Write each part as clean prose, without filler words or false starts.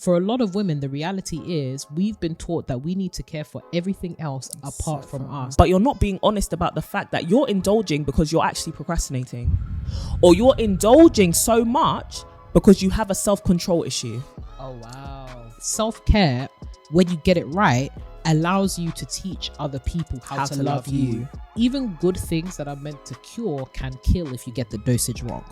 for a lot of women, the reality is we've been taught that we need to care for everything else apart from us. But you're not being honest about the fact that you're indulging because you're actually procrastinating, or you're indulging so much because you have a self-control issue. Oh, wow. Self-care, when you get it right, allows you to teach other people how to love you. Even good things that are meant to cure can kill if you get the dosage wrong.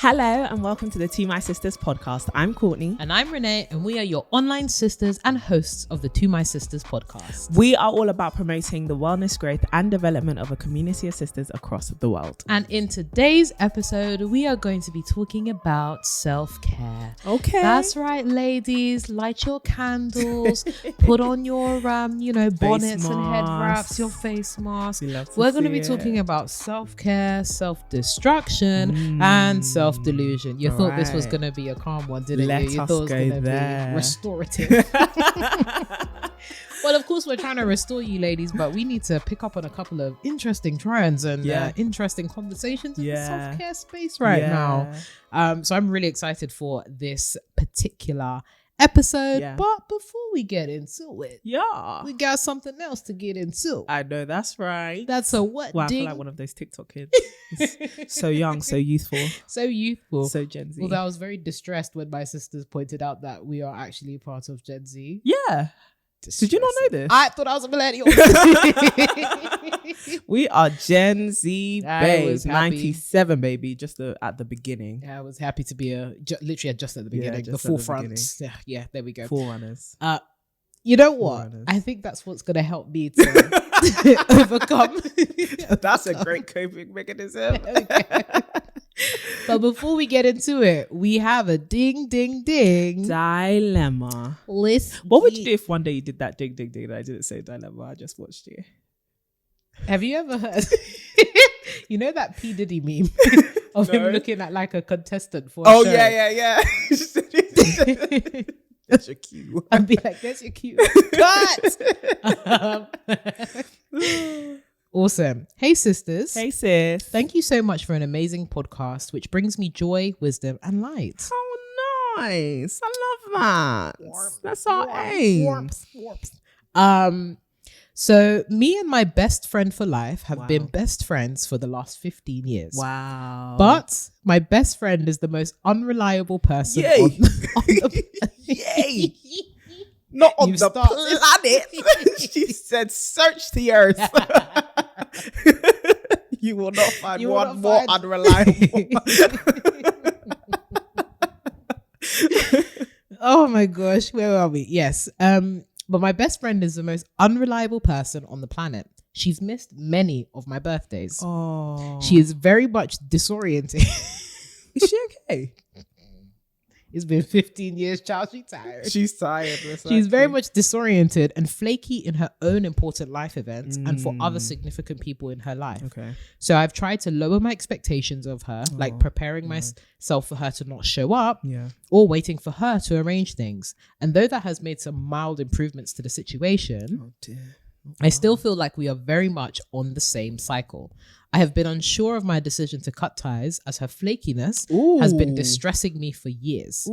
Hello and welcome to the To My Sisters podcast. I'm Courtney. And I'm Renee, and we are your online sisters and hosts of the To My Sisters podcast. We are all about promoting the wellness, growth and development of a community of sisters across the world. And in today's episode, we are going to be talking about self-care. Okay. That's right, ladies. Light your candles, put on your, bonnets and head wraps, your face mask. We're going to be talking about self-care, self-destruction, and self-delusion. You thought this was going to be a calm one, didn't you? You thought it was going to be restorative. Well, of course, we're trying to restore you ladies, but we need to pick up on a couple of interesting trends and interesting conversations in the self-care space right now. So I'm really excited for this particular episode. But before we get into it, we got something else to get into. I know, that's right. That's a what? Well, I feel like one of those TikTok kids. So young, so youthful. So youthful. So Gen Z. Although I was very distressed when my sisters pointed out that we are actually part of Gen Z. Yeah. Did you not know this? I thought I was a millennial. We are Gen Z, babe. 97, baby. Just at the beginning. Yeah, I was happy to be literally just at the beginning. The forefront. Yeah, there we go. Forerunners. You know what? I think that's what's going to help me to overcome. That's a great coping mechanism. But before we get into it, we have a ding dilemma. What would you do if one day you did that ding and I didn't say dilemma? I just watched you. Have you ever heard you know that P Diddy meme of him looking at like a contestant for a show? Yeah. That's your cue. I'd be like, that's your cue. Cut! Awesome. Hey, sisters. Hey, sis. Thank you so much for an amazing podcast, which brings me joy, wisdom, and light. Oh, nice. I love that. That's our aim. So me and my best friend for life have been best friends for the last 15 years. Wow. But my best friend is the most unreliable person on the Yay. Not on the planet. She said, search the earth. You will not find one more unreliable. Oh my gosh, where are we? Yes. But my best friend is the most unreliable person on the planet. She's missed many of my birthdays. Oh. She is very much disoriented. Is she okay? It's been 15 years, child. She's tired. She's tired. She's very much disoriented and flaky in her own important life events and for other significant people in her life. Okay. So I've tried to lower my expectations of her, like preparing myself for her to not show up or waiting for her to arrange things. And though that has made some mild improvements to the situation, I still feel like we are very much on the same cycle. I have been unsure of my decision to cut ties as her flakiness has been distressing me for years.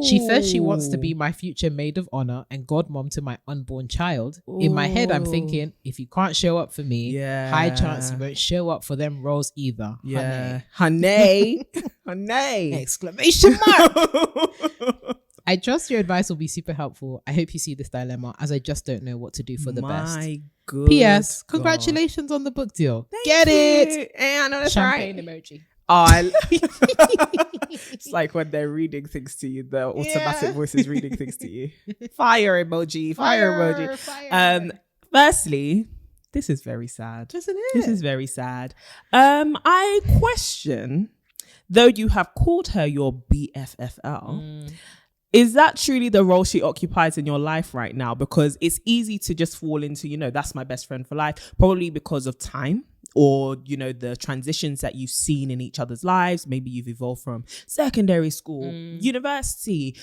She says she wants to be my future maid of honor and godmom to my unborn child. In my head, I'm thinking, if you can't show up for me, high chance you won't show up for them roles either. Honey. Honey. Exclamation mark. I trust your advice will be super helpful. I hope you see this dilemma as I just don't know what to do for the best. P.S. Congratulations on the book deal. Get it. And I know that's champagne emoji. It's like when they're reading things to you, the automatic voice is reading things to you. Fire emoji. Fire. Firstly, this is very sad. Isn't it? This is very sad. I question, though you have called her your BFFL, is that truly the role she occupies in your life right now? Because it's easy to just fall into, that's my best friend for life, probably because of time or, the transitions that you've seen in each other's lives. Maybe you've evolved from secondary school, university,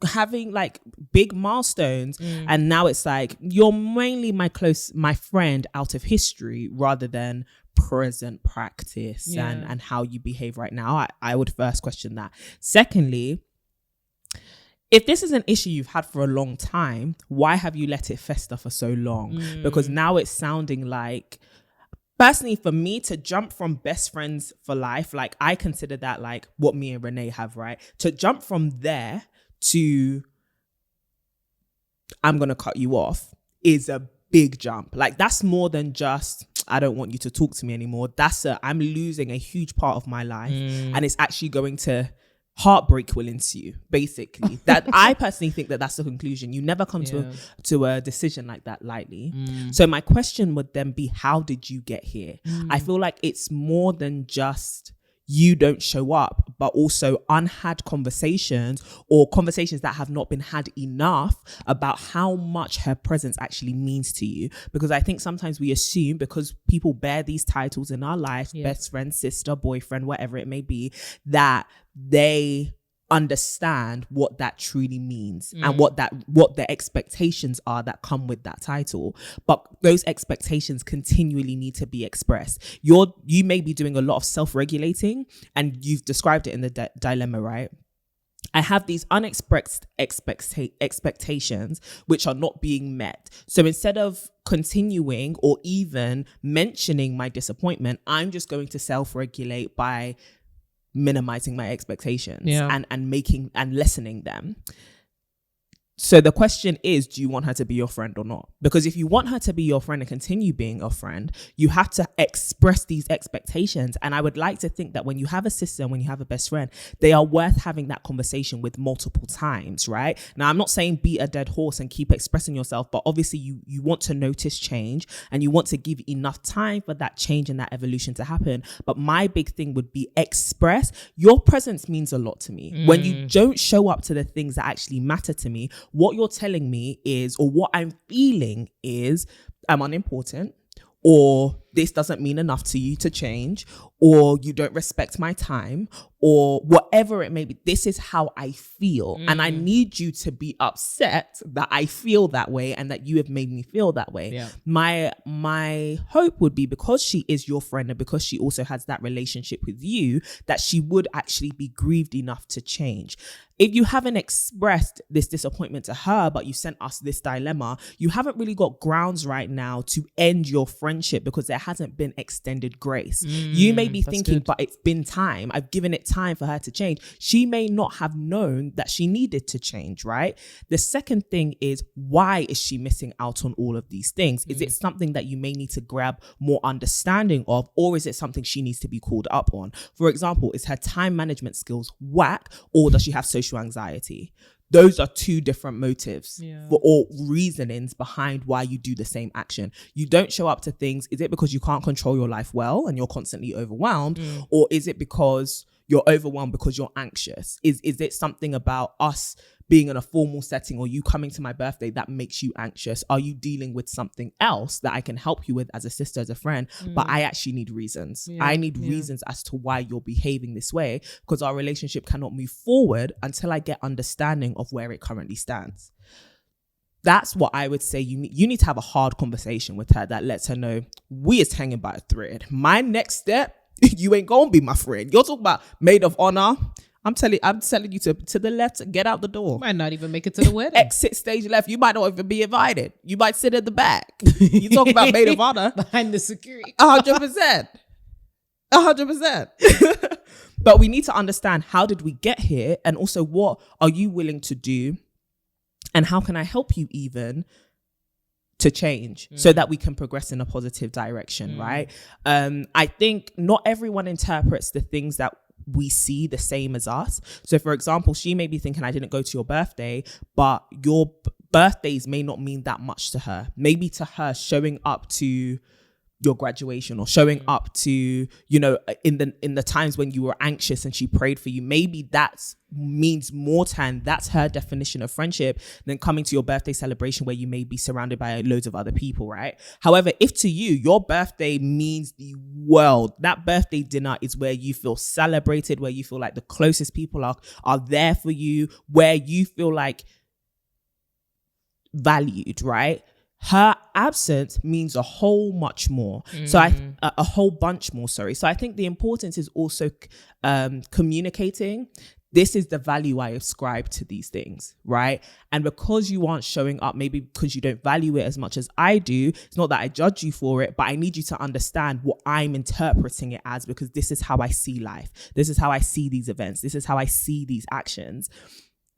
having like big milestones. And now it's like, you're mainly my friend out of history rather than present practice and how you behave right now. I would first question that. Secondly, if this is an issue you've had for a long time, why have you let it fester for so long? Because now it's sounding like, personally, for me to jump from best friends for life, like I consider that like what me and Renee have, right? To jump from there to I'm going to cut you off is a big jump. Like that's more than just, I don't want you to talk to me anymore. I'm losing a huge part of my life and it's actually going to heartbreak will ensue, basically. That I personally think that that's the conclusion. You never come to a decision like that lightly. So my question would then be, how did you get here? I feel like it's more than just you don't show up, but also unhad conversations or conversations that have not been had enough about how much her presence actually means to you. Because I think sometimes we assume because people bear these titles in our life, best friend, sister, boyfriend, whatever it may be, that they understand what that truly means and what the expectations are that come with that title. But those expectations continually need to be expressed. You may be doing a lot of self-regulating, and you've described it in the dilemma, right? I have these unexpressed expectations which are not being met. So instead of continuing or even mentioning my disappointment, I'm just going to self-regulate by minimizing my expectations and making and lessening them. So the question is, do you want her to be your friend or not? Because if you want her to be your friend and continue being your friend, you have to express these expectations. And I would like to think that when you have a sister and when you have a best friend, they are worth having that conversation with multiple times, right? Now, I'm not saying beat a dead horse and keep expressing yourself, but obviously you want to notice change and you want to give enough time for that change and that evolution to happen. But my big thing would be express. Your presence means a lot to me. When you don't show up to the things that actually matter to me, what you're telling me is, or what I'm feeling is, I'm unimportant, or this doesn't mean enough to you to change, or you don't respect my time, or whatever it may be. This is how I feel. And I need you to be upset that I feel that way and that you have made me feel that way. Yeah. My hope would be, because she is your friend and because she also has that relationship with you, that she would actually be grieved enough to change. If you haven't expressed this disappointment to her, but you sent us this dilemma, you haven't really got grounds right now to end your friendship because there hasn't been extended grace. You may be thinking, but it's been time. I've given it time for her to change. She may not have known that she needed to change, right? The second thing is, why is she missing out on all of these things? Is it something that you may need to grab more understanding of, or is it something she needs to be called up on? For example, is her time management skills whack, or does she have social anxiety? Those are two different motives for all reasonings behind why you do the same action. You don't show up to things. Is it because you can't control your life well and you're constantly overwhelmed? Or is it because you're overwhelmed because you're anxious? Is it something about us being in a formal setting or you coming to my birthday that makes you anxious? Are you dealing with something else that I can help you with as a sister, as a friend? But I actually need reasons. I need reasons as to why you're behaving this way, because our relationship cannot move forward until I get understanding of where it currently stands. That's what I would say. You need to have a hard conversation with her that lets her know we is hanging by a thread. My next step, you ain't gonna be my friend. You're talking about maid of honor. I'm telling you to the left, get out the door. Might not even make it to the wedding. Exit stage left. You might not even be invited. You might sit at the back. You talk about maid of honor. Behind the security. 100%. 100%. But we need to understand, how did we get here? And also, what are you willing to do? And how can I help you even to change so that we can progress in a positive direction, right? I think not everyone interprets the things that we see the same as us. So for example, she may be thinking, I didn't go to your birthday, but your birthdays may not mean that much to her. Maybe to her, showing up to your graduation or showing up to, you know, in the times when you were anxious and she prayed for you, maybe that means more to her, and that's her definition of friendship, than coming to your birthday celebration where you may be surrounded by loads of other people, right? However, if to you your birthday means the world, that birthday dinner is where you feel celebrated, where you feel like the closest people are there for you, where you feel like valued, right? Her absence means a whole bunch more. So I think the importance is also communicating this is the value I ascribe to these things, right? And because you aren't showing up, maybe because you don't value it as much as I do, it's not that I judge you for it, but I need you to understand what I'm interpreting it as, because this is how I see life. This is how I see these events. This is how I see these actions.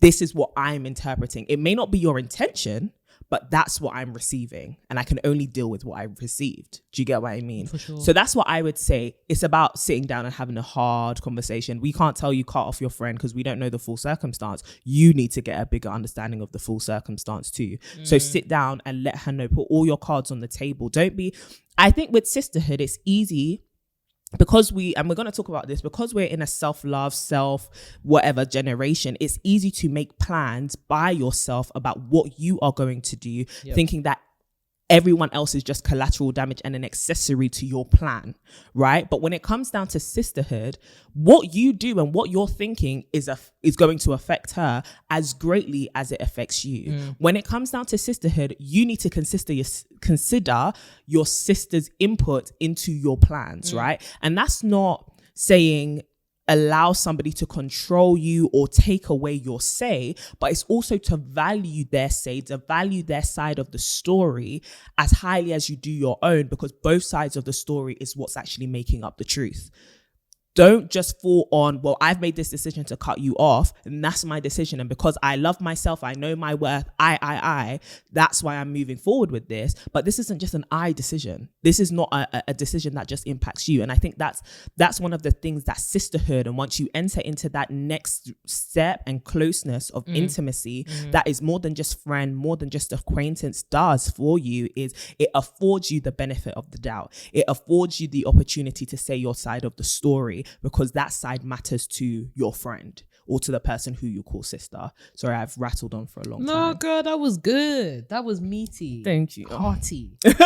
This is what I'm interpreting. It may not be your intention, but that's what I'm receiving. And I can only deal with what I've received. Do you get what I mean? For sure. So that's what I would say. It's about sitting down and having a hard conversation. We can't tell you cut off your friend because we don't know the full circumstance. You need to get a bigger understanding of the full circumstance too. So sit down and let her know, put all your cards on the table. I think with sisterhood, it's easy because we're going to talk about this, because we're in a self-love, whatever generation, it's easy to make plans by yourself about what you are going to do, thinking that everyone else is just collateral damage and an accessory to your plan, right? But when it comes down to sisterhood, what you do and what you're thinking is going to affect her as greatly as it affects you. When it comes down to sisterhood, you need to consider your sister's input into your plans, right? And that's not saying allow somebody to control you or take away your say, but it's also to value their say, to value their side of the story as highly as you do your own, because both sides of the story is what's actually making up the truth. Don't just fall on, well, I've made this decision to cut you off and that's my decision. And because I love myself, I know my worth, that's why I'm moving forward with this. But this isn't just an I decision. This is not a decision that just impacts you. And I think that's one of the things that sisterhood, and once you enter into that next step and closeness of intimacy, that is more than just friend, more than just acquaintance does for you, is it affords you the benefit of the doubt. It affords you the opportunity to say your side of the story, because that side matters to your friend or to the person who you call sister. Sorry, I've rattled on for a long time. No, girl, that was good. That was meaty. Thank you. Hearty. It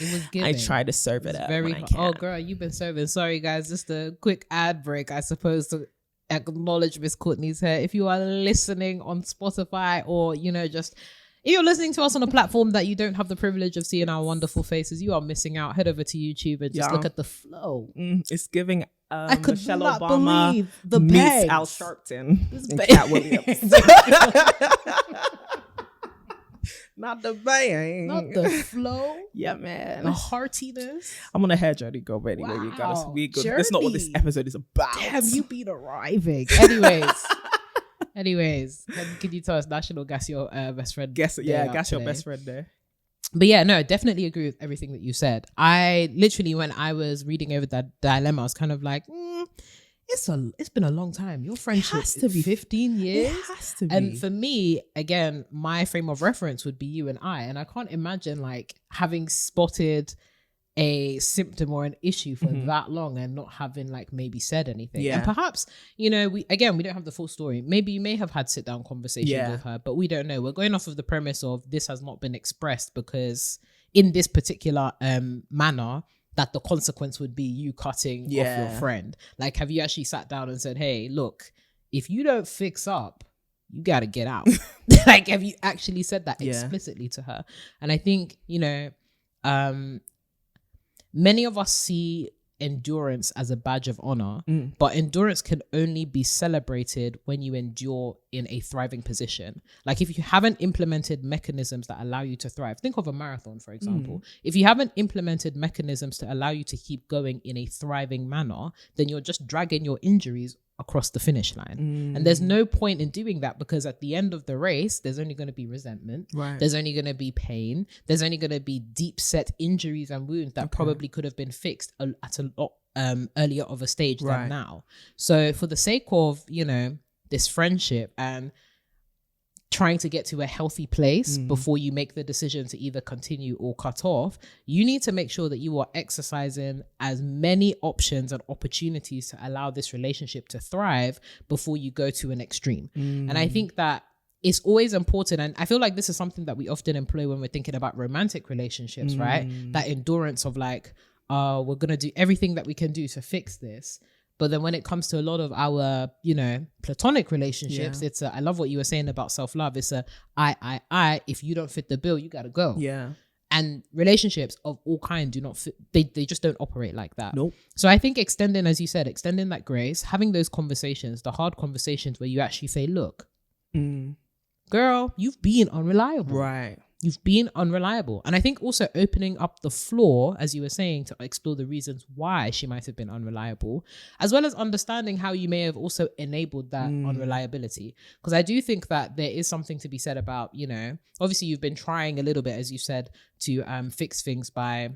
was good. I try to serve it up very when I can. Oh, girl, you've been serving. Sorry, guys. Just a quick ad break, I suppose, to acknowledge Miss Courtney's hair. If you are listening on Spotify, or, just if you're listening to us on a platform that you don't have the privilege of seeing our wonderful faces, you are missing out. Head over to YouTube and just look at the flow. It's giving I could Michelle not Obama believe the meets bangs. Al Sharpton and Cat Williams. Not the bang. Not the flow. Yeah, man. The heartiness. I'm on a hair journey, girl. But anyway, we gotta be good. That's not what this episode is about. Damn, you been arriving. Anyways, can you tell us, National, gas your best friend? Gas your best friend there. But yeah, no, definitely agree with everything that you said. I literally, when I was reading over that dilemma, I was kind of like, it's been a long time. Your friendship has to be 15 years. It has to be. And for me, again, my frame of reference would be you and I can't imagine like having spotted a symptom or an issue for that long and not having like maybe said anything. Yeah. And perhaps, we don't have the full story. Maybe you may have had sit down conversations with her, but we don't know. We're going off of the premise of this has not been expressed because in this particular manner, that the consequence would be you cutting off your friend. Like, have you actually sat down and said, hey, look, if you don't fix up, you got to get out. Like, have you actually said that explicitly to her? And I think, many of us see endurance as a badge of honor, but endurance can only be celebrated when you endure in a thriving position. Like, if you haven't implemented mechanisms that allow you to thrive, think of a marathon, for example. If you haven't implemented mechanisms to allow you to keep going in a thriving manner, then you're just dragging your injuries across the finish line. And there's no point in doing that, because at the end of the race, there's only going to be resentment. Right. There's only going to be pain. There's only going to be deep set injuries and wounds that probably could have been fixed at a lot earlier of a stage than now. So for the sake of, this friendship and trying to get to a healthy place before you make the decision to either continue or cut off, you need to make sure that you are exercising as many options and opportunities to allow this relationship to thrive before you go to an extreme. And I think that it's always important, and I feel like this is something that we often employ when we're thinking about romantic relationships, right? That endurance of like, we're going to do everything that we can do to fix this. But then when it comes to a lot of our, platonic relationships, it's I love what you were saying about self-love. It's if you don't fit the bill, you got to go. Yeah. And relationships of all kind do not fit, they just don't operate like that. Nope. So I think extending, as you said, extending that grace, having those conversations, the hard conversations where you actually say, look, girl, you've been unreliable. Right. You've been unreliable. And I think also opening up the floor, as you were saying, to explore the reasons why she might have been unreliable, as well as understanding how you may have also enabled that unreliability. Because I do think that there is something to be said about, you know, obviously you've been trying a little bit, as you said, to fix things by,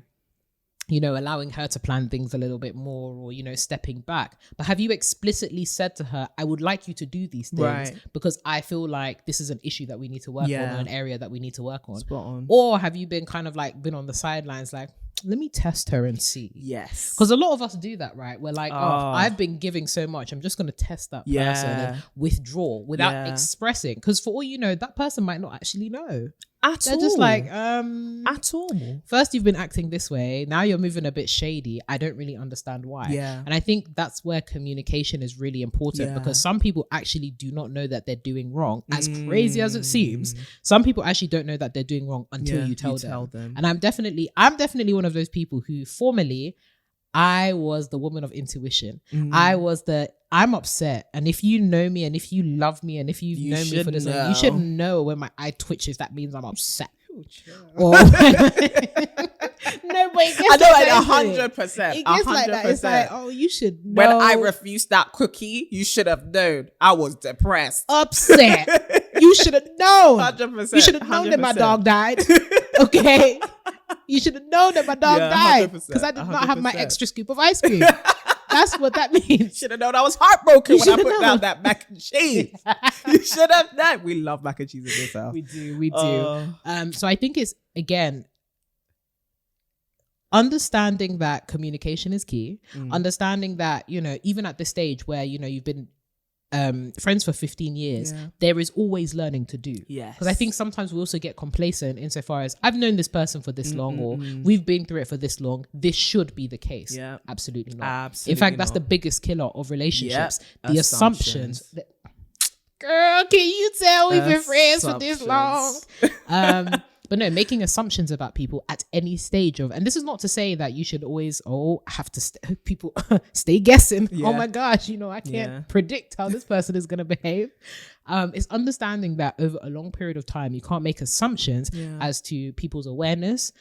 you know, allowing her to plan things a little bit more, or, you know, stepping back. But have you explicitly said to her, I would like you to do these things because I feel like this is an issue that we need to work on, or an area that we need to work on? Spot on. Or have you been kind of like been on the sidelines like, let me test her and see? Yes. Because a lot of us do that, right? We're like, I've been giving so much, I'm just going to test that person and withdraw without expressing. Because for all you know, that person might not actually know. They're just like, at all. First you've been acting this way, now you're moving a bit shady. I don't really understand why. Yeah. And I think that's where communication is really important, because some people actually do not know that they're doing wrong. As crazy as it seems, some people actually don't know that they're doing wrong until you tell them. And I'm definitely one of those people who formerly, I was the woman of intuition. I'm upset, and if you know me and if you love me and if you've known me for this long, you should know when my eye twitches, that means I'm upset. Or no, but I know, like 100%. It gets like that. It's like, oh, you should know. When I refused that cookie, you should have known. I was depressed, upset. You should have known. 100%. You should have known that my dog died. Okay. You should have known that my dog died because I did not have my extra scoop of ice cream. That's what that means. Should have known. I was heartbroken when I put down that mac and cheese. You should have known. We love mac and cheese in this house. We do. So I think it's, again, understanding that communication is key. Understanding that, you know, even at this stage where, you know, you've been friends for 15 years, there is always learning to do. Because I think sometimes we also get complacent insofar as, I've known this person for this long, or we've been through it for this long, this should be the case. Absolutely not. In fact, that's the biggest killer of relationships. The assumptions that, girl, can you tell we've been friends for this long? But no, making assumptions about people at any stage of, and this is not to say that you should always, have to people stay guessing. Oh my gosh, you know, I can't predict how this person is going to behave. It's understanding that over a long period of time, you can't make assumptions as to people's awareness,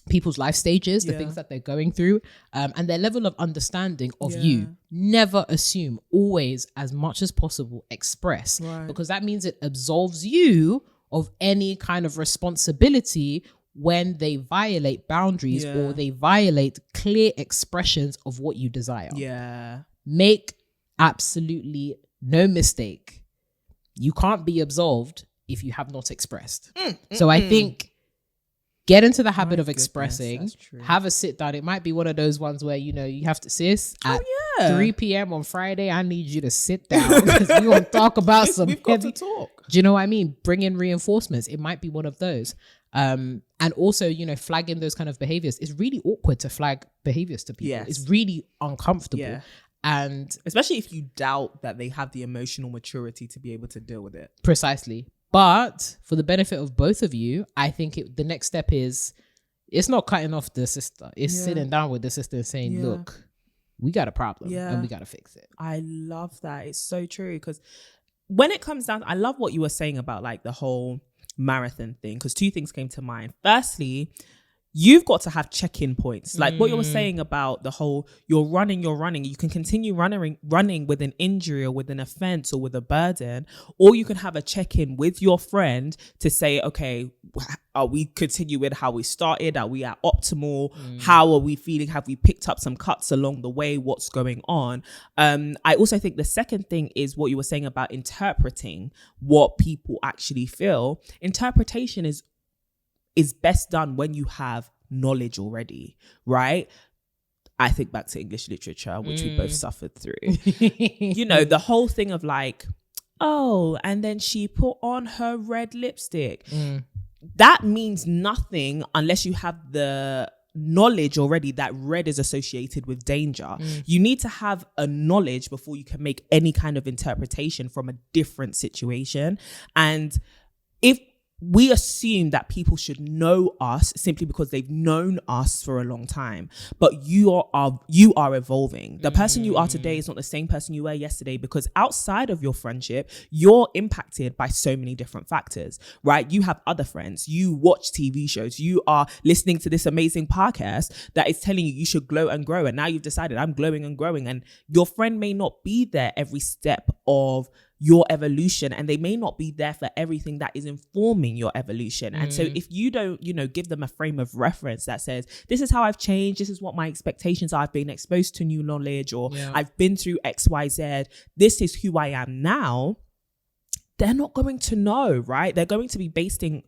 people's life stages, the things that they're going through, and their level of understanding of you. Never assume, always, as much as possible, express, because that means it absolves you of any kind of responsibility when they violate boundaries or they violate clear expressions of what you desire. Make absolutely no mistake. You can't be absolved if you have not expressed. So I think get into the habit of expressing, have a sit down. It might be one of those ones where, you know, you have to, sis, at 3 p.m. on Friday, I need you to sit down because we want to talk about some We've got to talk. Do you know what I mean? Bring in reinforcements. It might be one of those. And also, you know, flagging those kind of behaviors. It's really awkward to flag behaviors to people. It's really uncomfortable. And especially if you doubt that they have the emotional maturity to be able to deal with it. Precisely. But for the benefit of both of you, I think the next step is, it's not cutting off the sister. It's sitting down with the sister and saying, look, we got a problem and we got to fix it. I love that. It's so true. Because when it comes down, I love what you were saying about like the whole marathon thing, because two things came to mind. Firstly, you've got to have check-in points. Like what you were saying about the whole, you're running. You can continue running with an injury or with an offense or with a burden, or you can have a check-in with your friend to say, okay, are we continuing how we started? Are we at optimal? How are we feeling? Have we picked up some cuts along the way? What's going on? I also think the second thing is what you were saying about interpreting what people actually feel. Interpretation is best done when you have knowledge already, right? I think back to English literature, which we both suffered through. You know, the whole thing of like, oh, and then she put on her red lipstick. That means nothing unless you have the knowledge already that red is associated with danger. You need to have a knowledge before you can make any kind of interpretation from a different situation. And if we assume that people should know us simply because they've known us for a long time. But you are evolving. The person you are today is not the same person you were yesterday, because outside of your friendship, you're impacted by so many different factors, right? You have other friends. You watch TV shows. You are listening to this amazing podcast that is telling you should glow and grow. And now you've decided I'm glowing and growing. And your friend may not be there every step of your evolution, and they may not be there for everything that is informing your evolution. And so if you don't, give them a frame of reference that says, this is how I've changed, this is what my expectations are, I've been exposed to new knowledge, or I've been through XYZ, this is who I am now, they're not going to know, right? They're going to be basing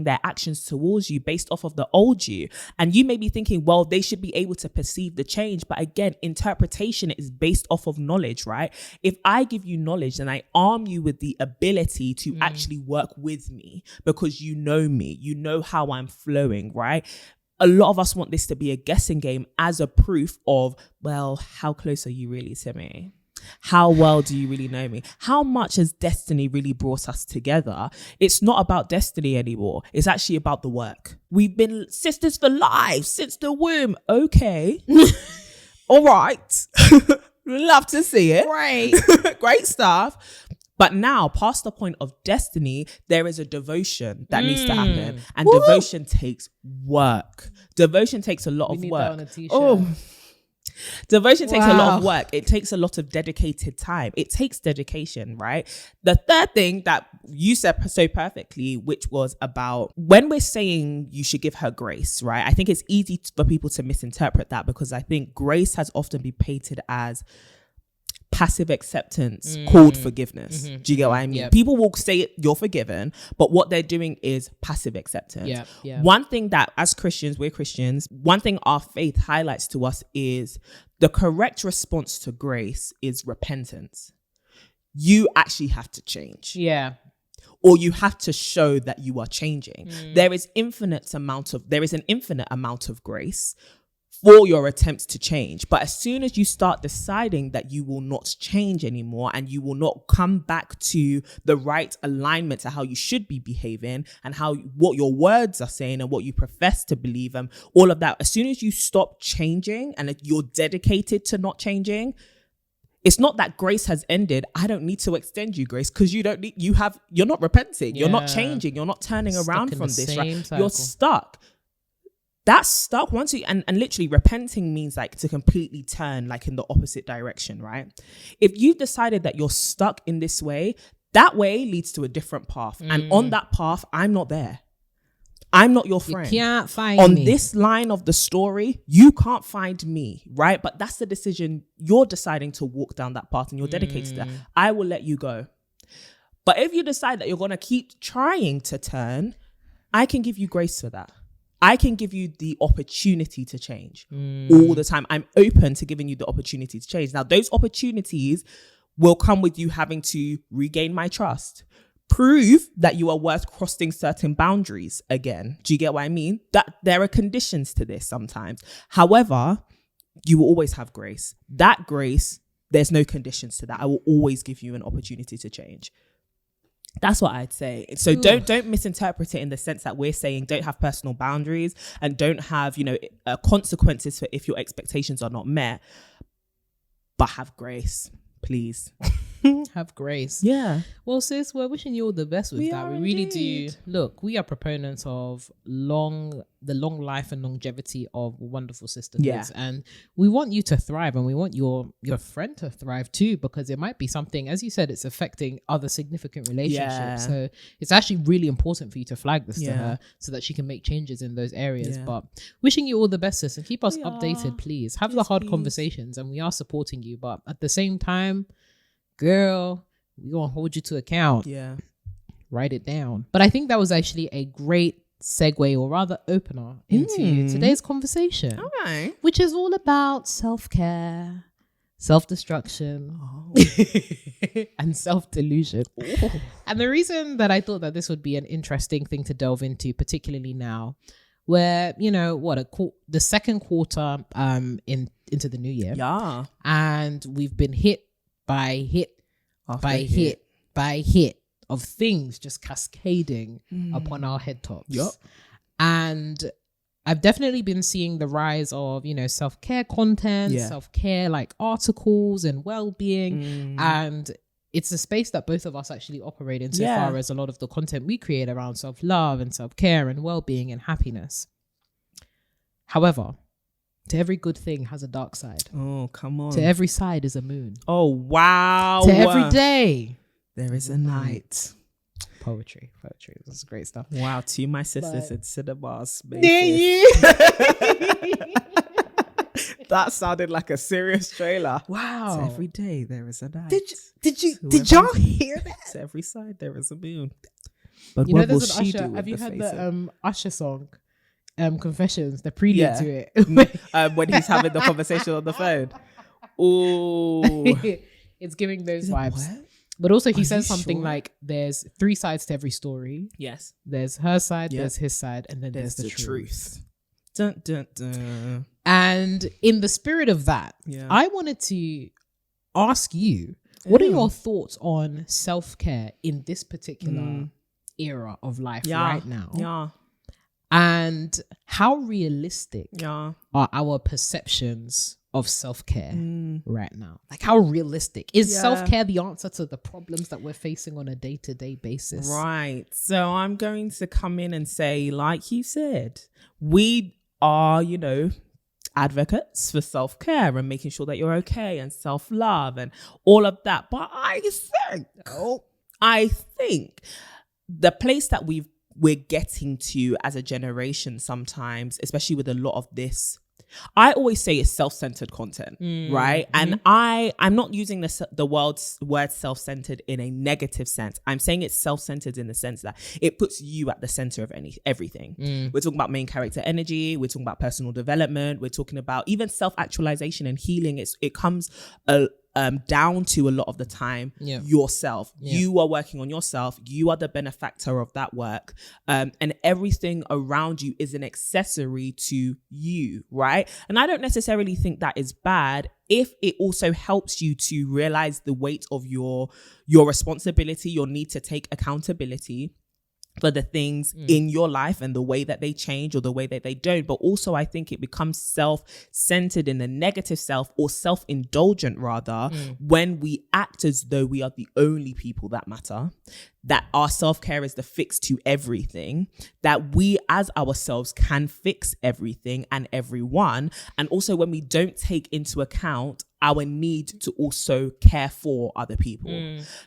their actions towards you based off of the old you. And you may be thinking, well, they should be able to perceive the change. But again, interpretation is based off of knowledge, right? If I give you knowledge, then I arm you with the ability to actually work with me, because you know me, you know how I'm flowing, right? A lot of us want this to be a guessing game as a proof of, well, how close are you really to me? How well do you really know me? How much has destiny really brought us together? It's not about destiny anymore. It's actually about the work. We've been sisters for life since the womb. Okay. All right. Love to see it. Right. Great stuff. But now, past the point of destiny, there is a devotion that needs to happen. And devotion takes work. Devotion takes a lot of work. That on a t-shirt. Devotion takes a lot of work. It takes a lot of dedicated time. It takes dedication, right? The third thing that you said so perfectly, which was about when we're saying you should give her grace, right? I think it's easy for people to misinterpret that, because I think grace has often been painted as passive acceptance called forgiveness. Do you get what I mean? Yep. People will say you're forgiven, but what they're doing is passive acceptance. One thing that as Christians, we're Christians, one thing our faith highlights to us is the correct response to grace is repentance. You actually have to change. Yeah. Or you have to show that you are changing. There is an infinite amount of grace for your attempts to change. But as soon as you start deciding that you will not change anymore, and you will not come back to the right alignment to how you should be behaving, and what your words are saying and what you profess to believe, and all of that, as soon as you stop changing and you're dedicated to not changing, it's not that grace has ended. I don't need to extend you grace, because you're not repenting. You're not changing. You're not turning around from this, right? You're stuck. That's stuck once you, and literally repenting means like to completely turn like in the opposite direction, right? If you've decided that you're stuck in this way, that way leads to a different path. And on that path, I'm not there. I'm not your friend. You can't find me. On me. this line of the story, you can't find me, right? But that's the decision. You're deciding to walk down that path and you're dedicated to that. I will let you go. But if you decide that you're going to keep trying to turn, I can give you grace for that. I can give you the opportunity to change all the time. I'm open to giving you the opportunity to change. Now, those opportunities will come with you having to regain my trust. Prove that you are worth crossing certain boundaries again. Do you get what I mean? That there are conditions to this sometimes. However, you will always have grace. That grace, there's no conditions to that. I will always give you an opportunity to change. That's what I'd say. So don't misinterpret it in the sense that we're saying don't have personal boundaries and don't have, consequences for if your expectations are not met, but have grace, please. Have grace. Yeah. Well, sis, we're wishing you all the best with that. We really do. Look, we are proponents of the long life and longevity of wonderful sisterhoods. Yeah. And we want you to thrive, and we want your friend to thrive too, because it might be something, as you said, it's affecting other significant relationships. Yeah. So it's actually really important for you to flag this to her so that she can make changes in those areas. Yeah. But wishing you all the best, sis, and keep us updated, please. Have the hard conversations, and we are supporting you. But at the same time, girl, we're gonna hold you to account. Yeah. Write it down. But I think that was actually a great segue, or rather opener, into today's conversation. Okay. Which is all about self-care, self-destruction, and self-delusion. Ooh. And the reason that I thought that this would be an interesting thing to delve into, particularly now, where, the second quarter into the new year. Yeah. And we've been hit by hit of things just cascading upon our head tops. Yep. And I've definitely been seeing the rise of, you know, self-care content, self-care like articles and well-being. And it's a space that both of us actually operate in so far as a lot of the content we create around self-love and self-care and well-being and happiness. However, to every good thing has a dark side. Oh, come on. To every side is a moon. Oh, wow. To every day there is a night. Poetry. This is great stuff. Wow. To my sisters in cinemas. That sounded like a serious trailer. Wow. So every day there is a night. Did y'all hear that? To every side there is a moon. But you know, what will there's an she Usher. do? Have you heard the Usher song? Confessions, the prelude to it. When he's having the conversation on the phone. Ooh. It's giving those vibes. What? But also he says something like there's 3 sides to every story. Yes. There's her side, there's his side, and then there's the truth. Dun, dun, dun. And in the spirit of that, I wanted to ask you, what are your thoughts on self-care in this particular era of life right now? Yeah. And how realistic are our perceptions of self-care right now? Like, how realistic is self-care the answer to the problems that we're facing on a day-to-day basis? Right. So I'm going to come in and say, like you said, we are, you know, advocates for self-care and making sure that you're okay and self-love and all of that. But I think the place that we're getting to as a generation sometimes, especially with a lot of this, I always say it's self-centered content, right? And I'm not using the word self-centered in a negative sense. I'm saying it's self-centered in the sense that it puts you at the center of everything. We're talking about main character energy. We're talking about personal development. We're talking about even self-actualization and healing. It comes down to a lot of the time yourself. You are working on yourself. You are the benefactor of that work, and everything around you is an accessory to you, right? And I don't necessarily think that is bad if it also helps you to realize the weight of your responsibility, your need to take accountability for the things in your life and the way that they change or the way that they don't. But also I think it becomes self-centered in the negative self, or self-indulgent rather, when we act as though we are the only people that matter, that our self-care is the fix to everything, that we as ourselves can fix everything and everyone. And also when we don't take into account our need to also care for other people,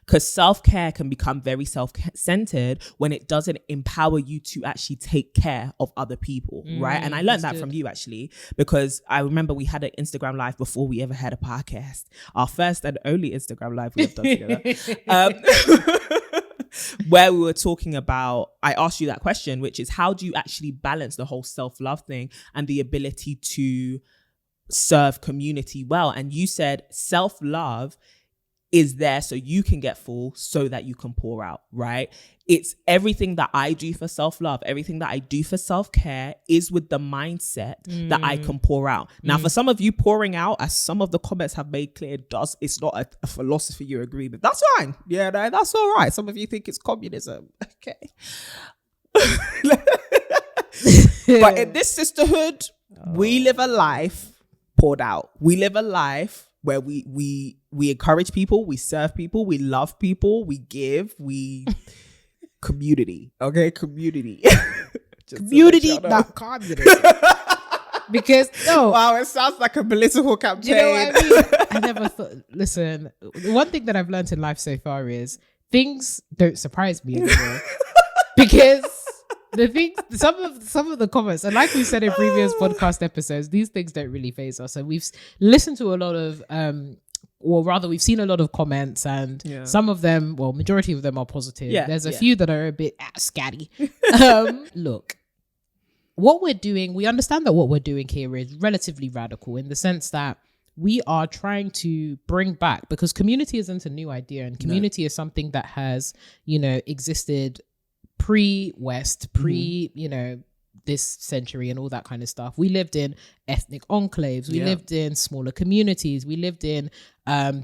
because self-care can become very self-centered when it doesn't empower you to actually take care of other people, right? And I learned that from you actually, because I remember we had an Instagram live before we ever had a podcast, our first and only Instagram live we have done together. Where we were talking about, I asked you that question, which is how do you actually balance the whole self-love thing and the ability to serve community well? And you said self-love is there so you can get full, so that you can pour out, right? It's everything that I do for self-love, everything that I do for self-care is with the mindset that I can pour out. Now, for some of you, pouring out, as some of the comments have made clear, it's not a philosophy you agree with. That's fine. Yeah, no, that's all right. Some of you think it's communism. Okay. But in this sisterhood, we live a life poured out. We live a life where we encourage people, we serve people, we love people, we give, we community. Okay, community. Community, not communism. Because wow, it sounds like a political campaign. You know what I mean? I never thought. Listen, one thing that I've learned in life so far is things don't surprise me anymore. Because the things, some of the comments, and like we said in previous podcast episodes, these things don't really faze us. And we've listened to a lot of, or rather, we've seen a lot of comments, and some of them, well, majority of them are positive. There's a few that are a bit scatty. Look, what we're doing, we understand that what we're doing here is relatively radical in the sense that we are trying to bring back, because community isn't a new idea, and community is something that has, existed pre-West, this century and all that kind of stuff. We lived in ethnic enclaves. We lived in smaller communities. We lived in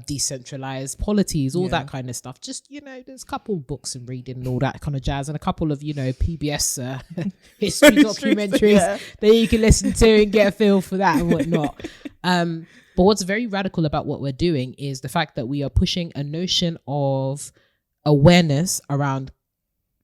decentralized polities, all that kind of stuff. Just, there's a couple books and reading and all that kind of jazz, and a couple of, PBS history documentaries that you can listen to and get a feel for that and whatnot. But what's very radical about what we're doing is the fact that we are pushing a notion of awareness around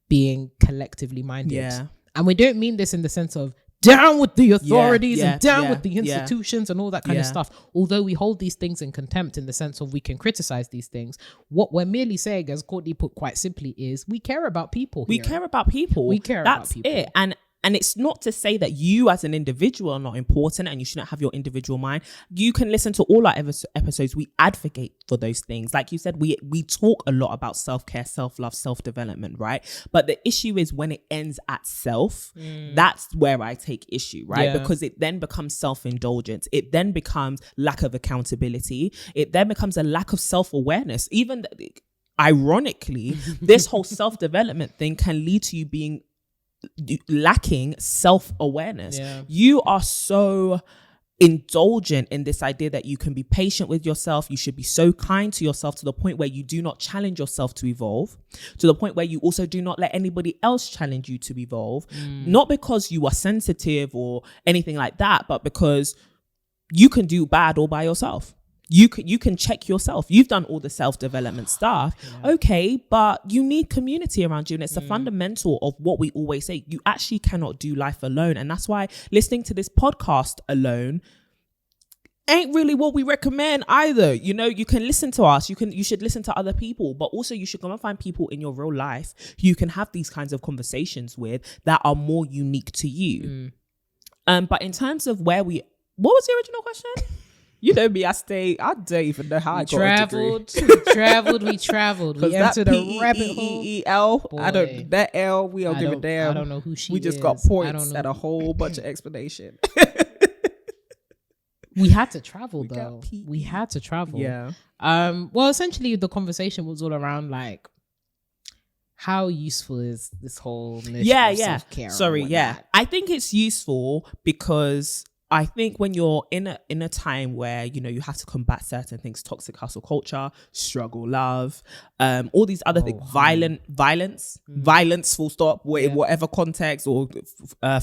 being collectively minded. Yeah. And we don't mean this in the sense of down with the authorities and down with the institutions and all that kind of stuff. Although we hold these things in contempt in the sense of we can criticize these things. What we're merely saying, as Courtney put quite simply, is we care about people. We care about people. That's it. And it's not to say that you as an individual are not important and you shouldn't have your individual mind. You can listen to all our episodes. We advocate for those things. Like you said, we talk a lot about self-care, self-love, self-development, right? But the issue is when it ends at self, that's where I take issue, right? Yeah. Because it then becomes self-indulgence. It then becomes lack of accountability. It then becomes a lack of self-awareness. Even ironically, this whole self-development thing can lead to you being lacking self-awareness. You are so indulgent in this idea that you can be patient with yourself. You should be so kind to yourself to the point where you do not challenge yourself to evolve, to the point where you also do not let anybody else challenge you to evolve. Not because you are sensitive or anything like that, but because you can do bad all by yourself. You can check yourself. You've done all the self-development stuff. Okay, but you need community around you. And it's a fundamental of what we always say. You actually cannot do life alone. And that's why listening to this podcast alone ain't really what we recommend either. You can listen to us. You should listen to other people, but also you should go and find people in your real life who you can have these kinds of conversations with that are more unique to you. But in terms of what was the original question? You know me, I don't even know how I got a degree. We traveled. We entered a rabbit hole. That L, we don't give a damn. I don't know who she is. We just got points and a whole bunch of explanation. We had to travel though. We had to travel. Yeah. Well, essentially the conversation was all around like, how useful is this whole notion of self-care? I think it's useful because I think when you're in a time where, you have to combat certain things, toxic hustle culture, struggle, love, all these other things, violence, full stop, whatever context, or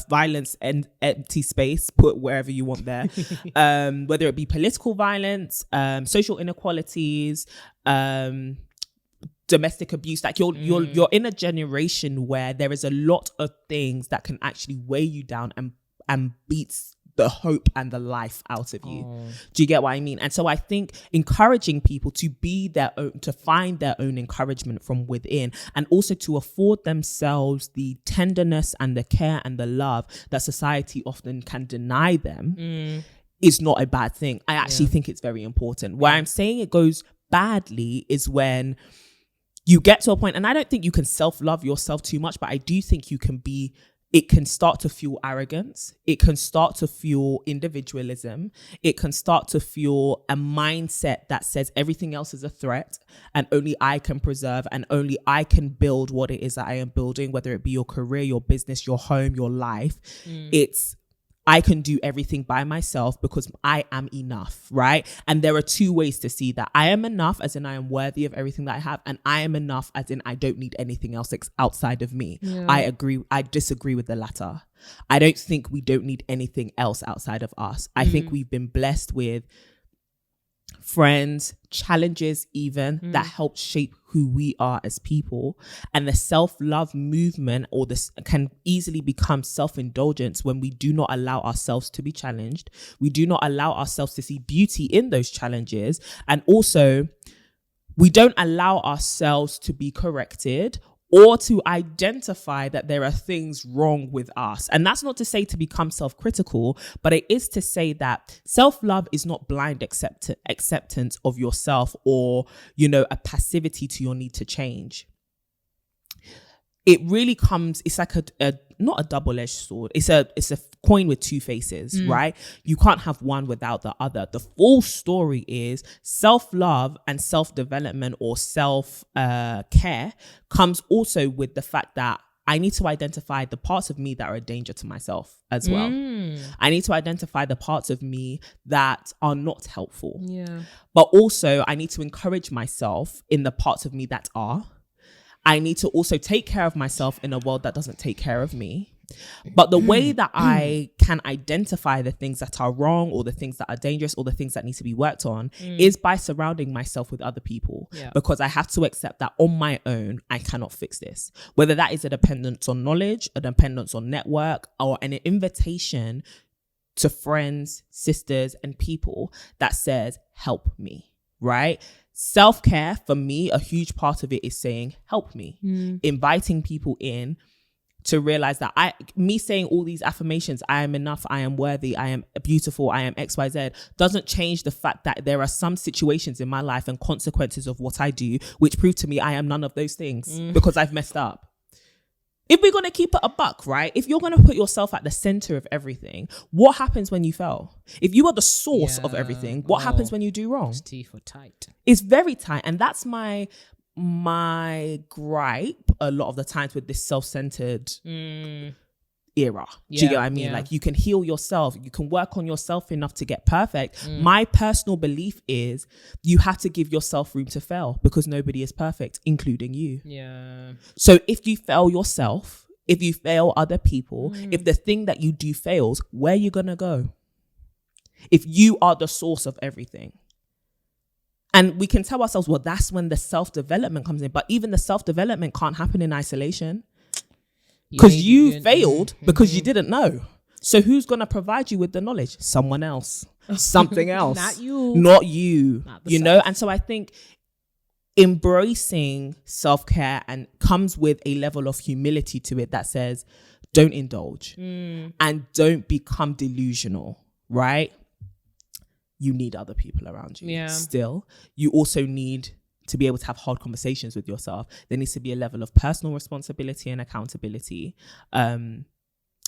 violence and empty space, put wherever you want there, whether it be political violence, social inequalities, domestic abuse, like you're in a generation where there is a lot of things that can actually weigh you down and beats the hope and the life out of you. Do you get what I mean? And so I think encouraging people to be their own, to find their own encouragement from within, and also to afford themselves the tenderness and the care and the love that society often can deny them is not a bad thing. I actually think it's very important. Where I'm saying it goes badly is when you get to a point, and I don't think you can self-love yourself too much, but I do think it can start to fuel arrogance. It can start to fuel individualism. It can start to fuel a mindset that says everything else is a threat and only I can preserve and only I can build what it is that I am building, whether it be your career, your business, your home, your life. It's I can do everything by myself because I am enough, right? And there are two ways to see that. I am enough as in I am worthy of everything that I have, and I am enough as in I don't need anything else outside of me. I disagree with the latter. I don't think we don't need anything else outside of us. I think we've been blessed with friends, challenges even that help shape who we are as people. And the self-love movement or this can easily become self-indulgence when we do not allow ourselves to be challenged. We do not allow ourselves to see beauty in those challenges. And also we don't allow ourselves to be corrected or to identify that there are things wrong with us. And that's not to say to become self-critical, but it is to say that self-love is not blind acceptance of yourself or, a passivity to your need to change. It really comes, it's like not a double-edged sword. It's a coin with two faces, right? You can't have one without the other. The full story is self-love and self-development or self-care comes also with the fact that I need to identify the parts of me that are a danger to myself as well. I need to identify the parts of me that are not helpful. Yeah. But also I need to encourage myself in the parts of me that are. I need to also take care of myself in a world that doesn't take care of me. But the way that I can identify the things that are wrong or the things that are dangerous or the things that need to be worked on is by surrounding myself with other people. Yeah. Because I have to accept that on my own, I cannot fix this. Whether that is a dependence on knowledge, a dependence on network, or an invitation to friends, sisters, and people that says, help me, right? Self-care, for me, a huge part of it is saying, help me. Inviting people in to realize that me saying all these affirmations, I am enough, I am worthy, I am beautiful, I am XYZ, doesn't change the fact that there are some situations in my life and consequences of what I do, which prove to me I am none of those things because I've messed up. If we're going to keep it a buck, right? If you're going to put yourself at the center of everything, what happens when you fail? If you are the source of everything, what happens when you do wrong? His teeth are tight. It's very tight. And that's my gripe a lot of the times with this self-centered era. Do you get what I mean? Like, you can heal yourself, you can work on yourself enough to get perfect. My personal belief is you have to give yourself room to fail because nobody is perfect, including you. So if you fail yourself, if you fail other people, if the thing that you do fails, where are you gonna go? If you are the source of everything. And we can tell ourselves, well, that's when the self-development comes in. But even the self-development can't happen in isolation. Because you failed because you didn't know. So who's going to provide you with the knowledge? Someone else. Something else. Not you. Not you. You know? And so I think embracing self-care and comes with a level of humility to it that says, don't indulge and don't become delusional, right? You need other people around you. Yeah. Still, you also need to be able to have hard conversations with yourself. There needs to be a level of personal responsibility and accountability. And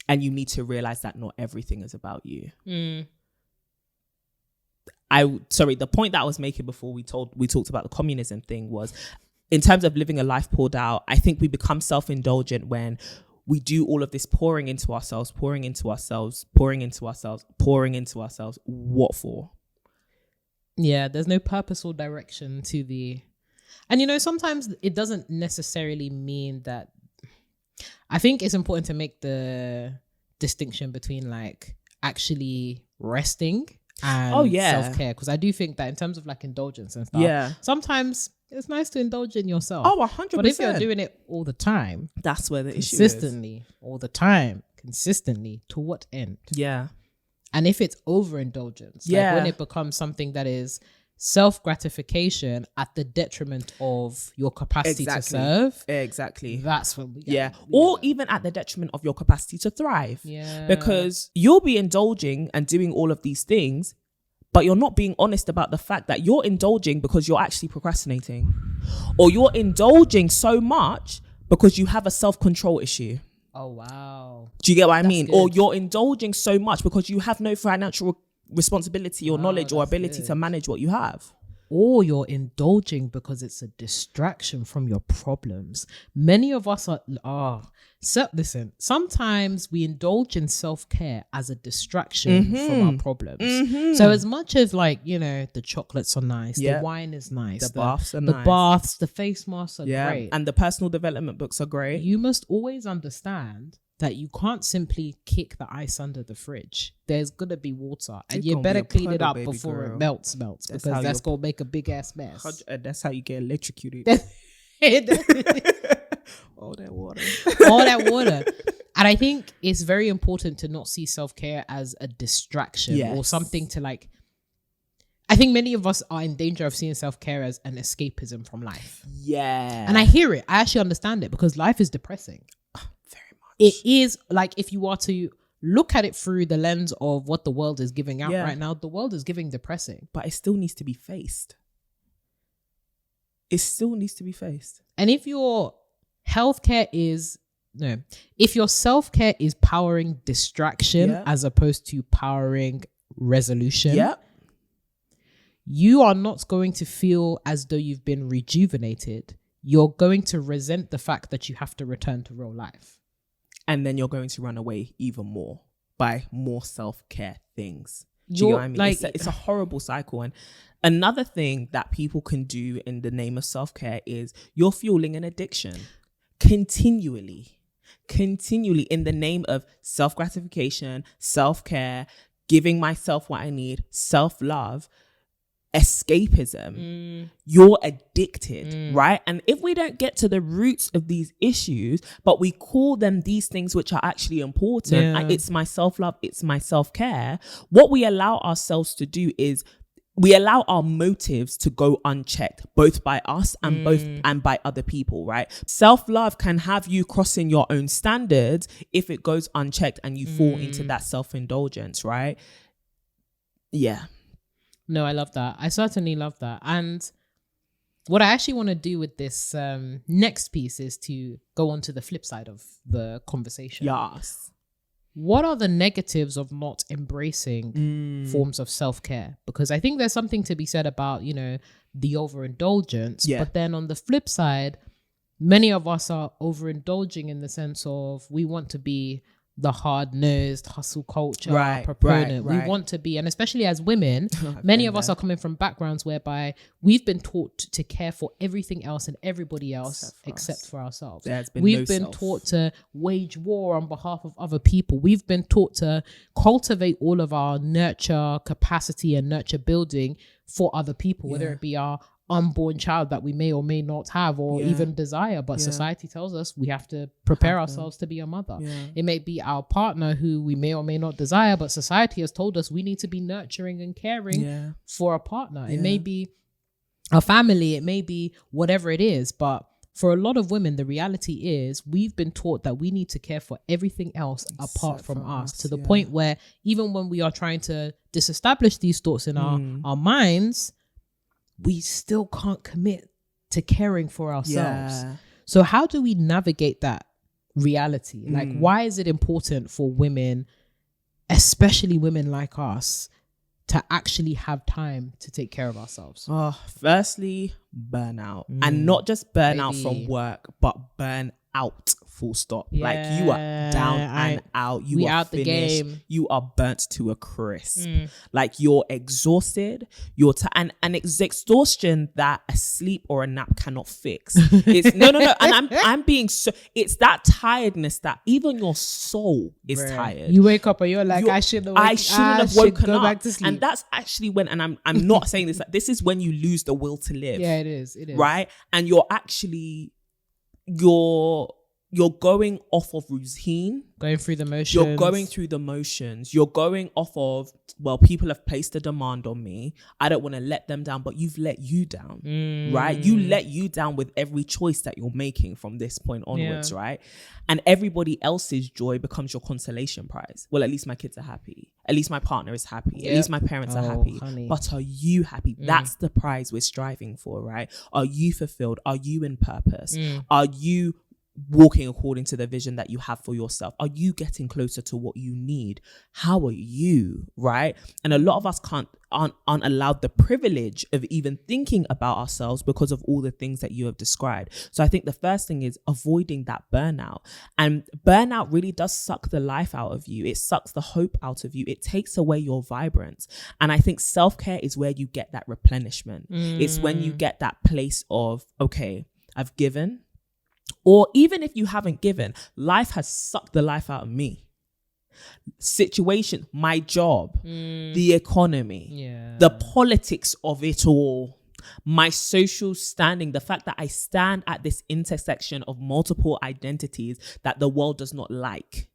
you need to realize that not everything is about you. The point that I was making before we talked about the communism thing was, in terms of living a life poured out, I think we become self-indulgent when we do all of this pouring into ourselves. What for? Yeah, there's no purpose or direction to the... And, you know, sometimes it doesn't necessarily mean that... I think it's important to make the distinction between, like, actually resting and self-care. Because I do think that in terms of, like, indulgence and stuff, sometimes it's nice to indulge in yourself. Oh, 100%. But if you're doing it all the time... That's where the issue is. Consistently, all the time, consistently, to what end? Yeah. And if it's overindulgence, like when it becomes something that is self-gratification at the detriment of your capacity to serve. Exactly. That's when we or even at the detriment of your capacity to thrive. Yeah. Because you'll be indulging and doing all of these things, but you're not being honest about the fact that you're indulging because you're actually procrastinating. Or you're indulging so much because you have a self-control issue. Oh, wow. Do you get what I mean? Good. Or you're indulging so much because you have no financial responsibility or knowledge or ability to manage what you have. Or you're indulging because it's a distraction from your problems. Many of us listen, sometimes we indulge in self-care as a distraction from our problems. So as much as, like, you know, the chocolates are nice, the wine is nice, the baths are nice. The baths, the face masks are great. And the personal development books are great. You must always understand that you can't simply kick the ice under the fridge. There's gonna be water, and you better clean it up before it melts, because that's gonna make a big ass mess. That's how you get electrocuted. All that water. And I think it's very important to not see self-care as a distraction or something to, like, I think many of us are in danger of seeing self-care as an escapism from life. Yeah. And I hear it. I actually understand it, because life is depressing. It is, like, if you are to look at it through the lens of what the world is giving out right now, the world is giving depressing. But it still needs to be faced. And if your healthcare is, if your self-care is powering distraction as opposed to powering resolution, you are not going to feel as though you've been rejuvenated. you're going to resent the fact that you have to return to real life. And then you're going to run away even more by more self-care things. Do you know what I mean? Like, it's a horrible cycle. And another thing that people can do in the name of self-care is you're fueling an addiction continually in the name of self-gratification, self-care, giving myself what I need, self-love, escapism. You're addicted, right? And if we don't get to the roots of these issues, but we call them these things which are actually important, it's my self-love, it's my self-care, what we allow ourselves to do is we allow our motives to go unchecked, both by us and by other people, right? Self-love can have you crossing your own standards if it goes unchecked and you fall into that self-indulgence, right? Yeah. No, I love that. I certainly love that. And what I actually want to do with this next piece is to go on to the flip side of the conversation. Yes. What are the negatives of not embracing forms of self-care? Because I think there's something to be said about, you know, the overindulgence. Yeah. But then on the flip side, many of us are overindulging in the sense of we want to be the hard-nosed hustle culture proponent. Right. We want to be, and especially as women, many of us are coming from backgrounds whereby we've been taught to care for everything else and everybody else except for ourselves. We've been taught to wage war on behalf of other people. We've been taught to cultivate all of our nurture capacity and nurture building for other people, whether it be our unborn child that we may or may not have or even desire, but society tells us we have to prepare ourselves to be a mother. It may be our partner who we may or may not desire, but society has told us we need to be nurturing and caring for a partner. It may be a family, it may be whatever it is, but for a lot of women, the reality is we've been taught that we need to care for everything else apart from us, to the point where even when we are trying to disestablish these thoughts in our minds, we still can't commit to caring for ourselves. So how do we navigate that reality? Like, why is it important for women, especially women like us, to actually have time to take care of ourselves? Firstly, burnout. And not just burnout from work, but burn out, full stop. Like, you are down and out. You are out finished. The game. You are burnt to a crisp. Like, you're exhausted. And it's exhaustion that a sleep or a nap cannot fix. It's no. And I'm being so. It's that tiredness that even your soul is tired. You wake up and you're like, I shouldn't have woken up. Back to sleep. And that's actually when. And I'm not saying this. Like, this is when you lose the will to live. Yeah, it is. Right, and you're actually. You're going off of routine. Going through the motions. You're going through the motions. You're going off of, well, people have placed a demand on me. I don't want to let them down, but you've let you down, right? You let you down with every choice that you're making from this point onwards, right? And everybody else's joy becomes your consolation prize. Well, at least my kids are happy. At least my partner is happy. At least my parents are happy. Honey. But are you happy? That's the prize we're striving for, right? Are you fulfilled? Are you in purpose? Are you walking according to the vision that you have for yourself? Are you getting closer to what you need? How are you, right? And a lot of us aren't allowed the privilege of even thinking about ourselves because of all the things that you have described. So I think the first thing is avoiding that burnout. And burnout really does suck the life out of you. It sucks the hope out of you. It takes away your vibrance. And I think self-care is where you get that replenishment. It's when you get that place of, okay, I've given. Or even if you haven't given, life has sucked the life out of me. Situation, my job, the economy, the politics of it all, my social standing, the fact that I stand at this intersection of multiple identities that the world does not like,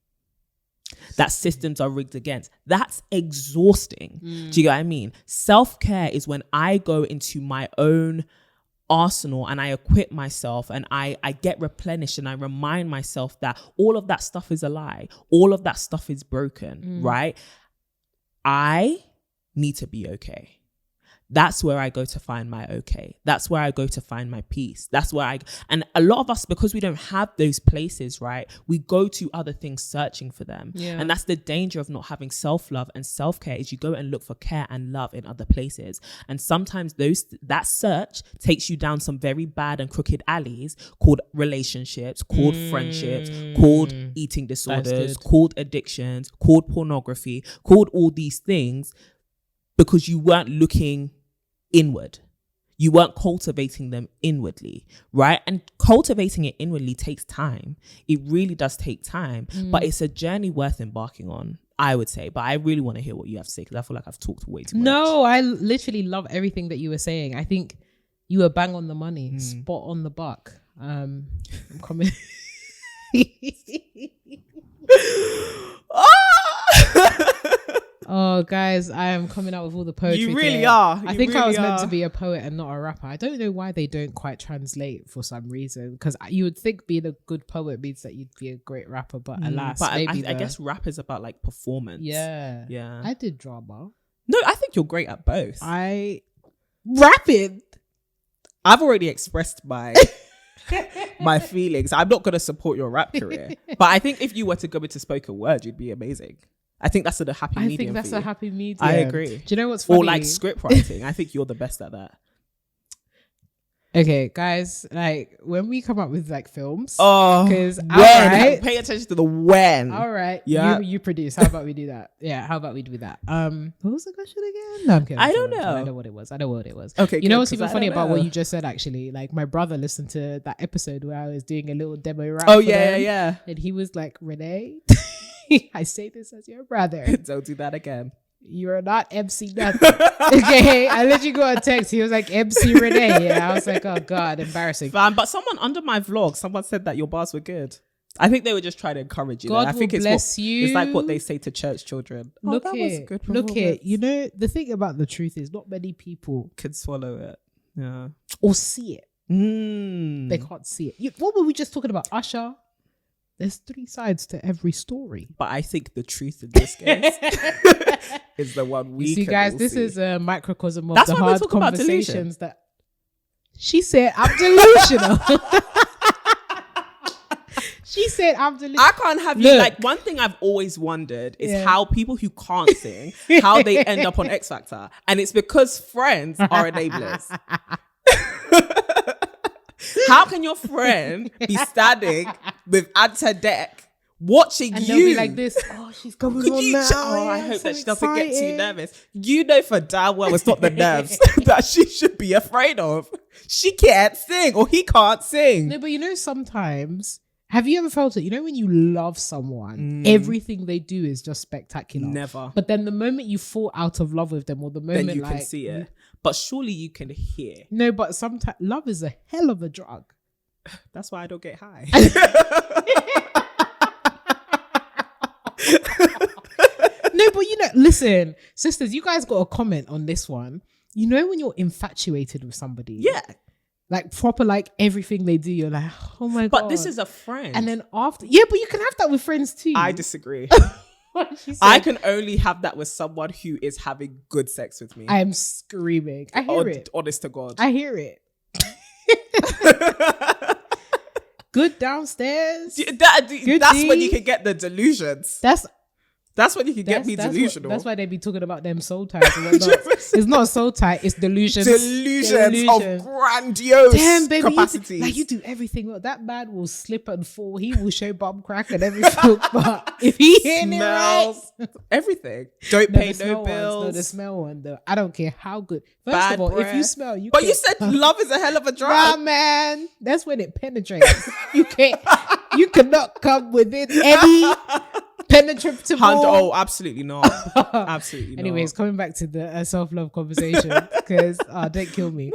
that systems are rigged against. That's exhausting. Do you get what I mean? Self-care is when I go into my own arsenal and I equip myself and I get replenished and I remind myself that all of that stuff is a lie. All of that stuff is broken, right? I need to be okay. That's where I go to find my okay. That's where I go to find my peace. That's where and a lot of us, because we don't have those places, right? We go to other things searching for them. Yeah. And that's the danger of not having self-love and self-care, is you go and look for care and love in other places. And sometimes that search takes you down some very bad and crooked alleys called relationships, called friendships, called eating disorders, called addictions, called pornography, called all these things, because you weren't looking inward. You weren't cultivating them inwardly, right? And cultivating it inwardly takes time. It really does take time, but it's a journey worth embarking on, I would say. But I really want to hear what you have to say, because I feel like I've talked way too much. No, I literally love everything that you were saying. I think you were bang on the money, spot on the buck. I'm coming. Oh, guys, I am coming out with all the poetry. You really are. I think I was meant to be a poet and not a rapper. I don't know why they don't quite translate for some reason, because you would think being a good poet means that you'd be a great rapper, but alas. But I guess rap is about like performance. Yeah. Yeah. I did drama. No, I think you're great at both. Rapping. I've already expressed my feelings. I'm not going to support your rap career. But I think if you were to go into spoken word, you'd be amazing. I think that's a happy medium. I think that's a happy medium. I agree. Do you know what's funny? Or like script writing. I think you're the best at that. Okay, guys, like when we come up with like films, because right, pay attention to the when. All right, yeah, you produce. How about we do that? Yeah, how about we do that? What was the question again? No, I'm kidding. I don't know. I know what it was. Okay, you know what's even funny about what you just said? Actually, like my brother listened to that episode where I was doing a little demo rap. Oh yeah, and he was like, Renee, I say this as your brother. Don't do that again. You're not MC nothing. Okay, I let you go a text. He was like MC Renee. Yeah, I was like, oh God, embarrassing. But someone under my vlog, someone said that your bars were good. I think they were just trying to encourage you. God I think will bless you. It's like what they say to church children. Look here. You know, the thing about the truth is not many people can swallow it. Yeah. Or see it. They can't see it. What were we just talking about? Usher? There's 3 sides to every story. But I think the truth in this case is the one we see, guys, this is a microcosm of the hard conversations that she said, I'm delusional. She said, I'm delusional. I can't have you. Like, one thing I've always wondered is how people who can't sing, how they end up on X Factor. And it's because friends are enablers. How can your friend be standing with Anta Deck watching and you? They'll be like this. Oh, she's coming on now. Oh, I hope that she doesn't get too nervous. You know for damn well it's not the nerves that she should be afraid of. She can't sing, or he can't sing. No, but you know, sometimes, have you ever felt it? You know, when you love someone, everything they do is just spectacular. Never. But then the moment you fall out of love with them, or the moment then you can see it. But surely you can hear. No, but sometimes love is a hell of a drug. That's why I don't get high. No, but you know, listen, sisters, you guys got a comment on this one. You know, when you're infatuated with somebody. Yeah. Like proper, like everything they do, you're like, oh my God. But this is a friend. And then after, yeah, but you can have that with friends too. I disagree. I can only have that with someone who is having good sex with me. I am screaming. I hear it. Honest to God. I hear it. Good downstairs. That's when you can get the delusions. That's when you can get me delusional. That's why they be talking about them soul ties and whatnot. It's not soul tie, it's delusions. Delusions of grandiose capacity. You do everything. Well, that man will slip and fall. He will show bum crack and everything. But if he smells everything, don't pay no bills. No, the smell one though. I don't care how good. First of all, if you smell, you. But you said love is a hell of a drug. Nah, man, that's when it penetrates. You can't. You cannot come within any. Penetrable. Oh, absolutely not. Absolutely not. Anyways, coming back to the self-love conversation, because don't kill me.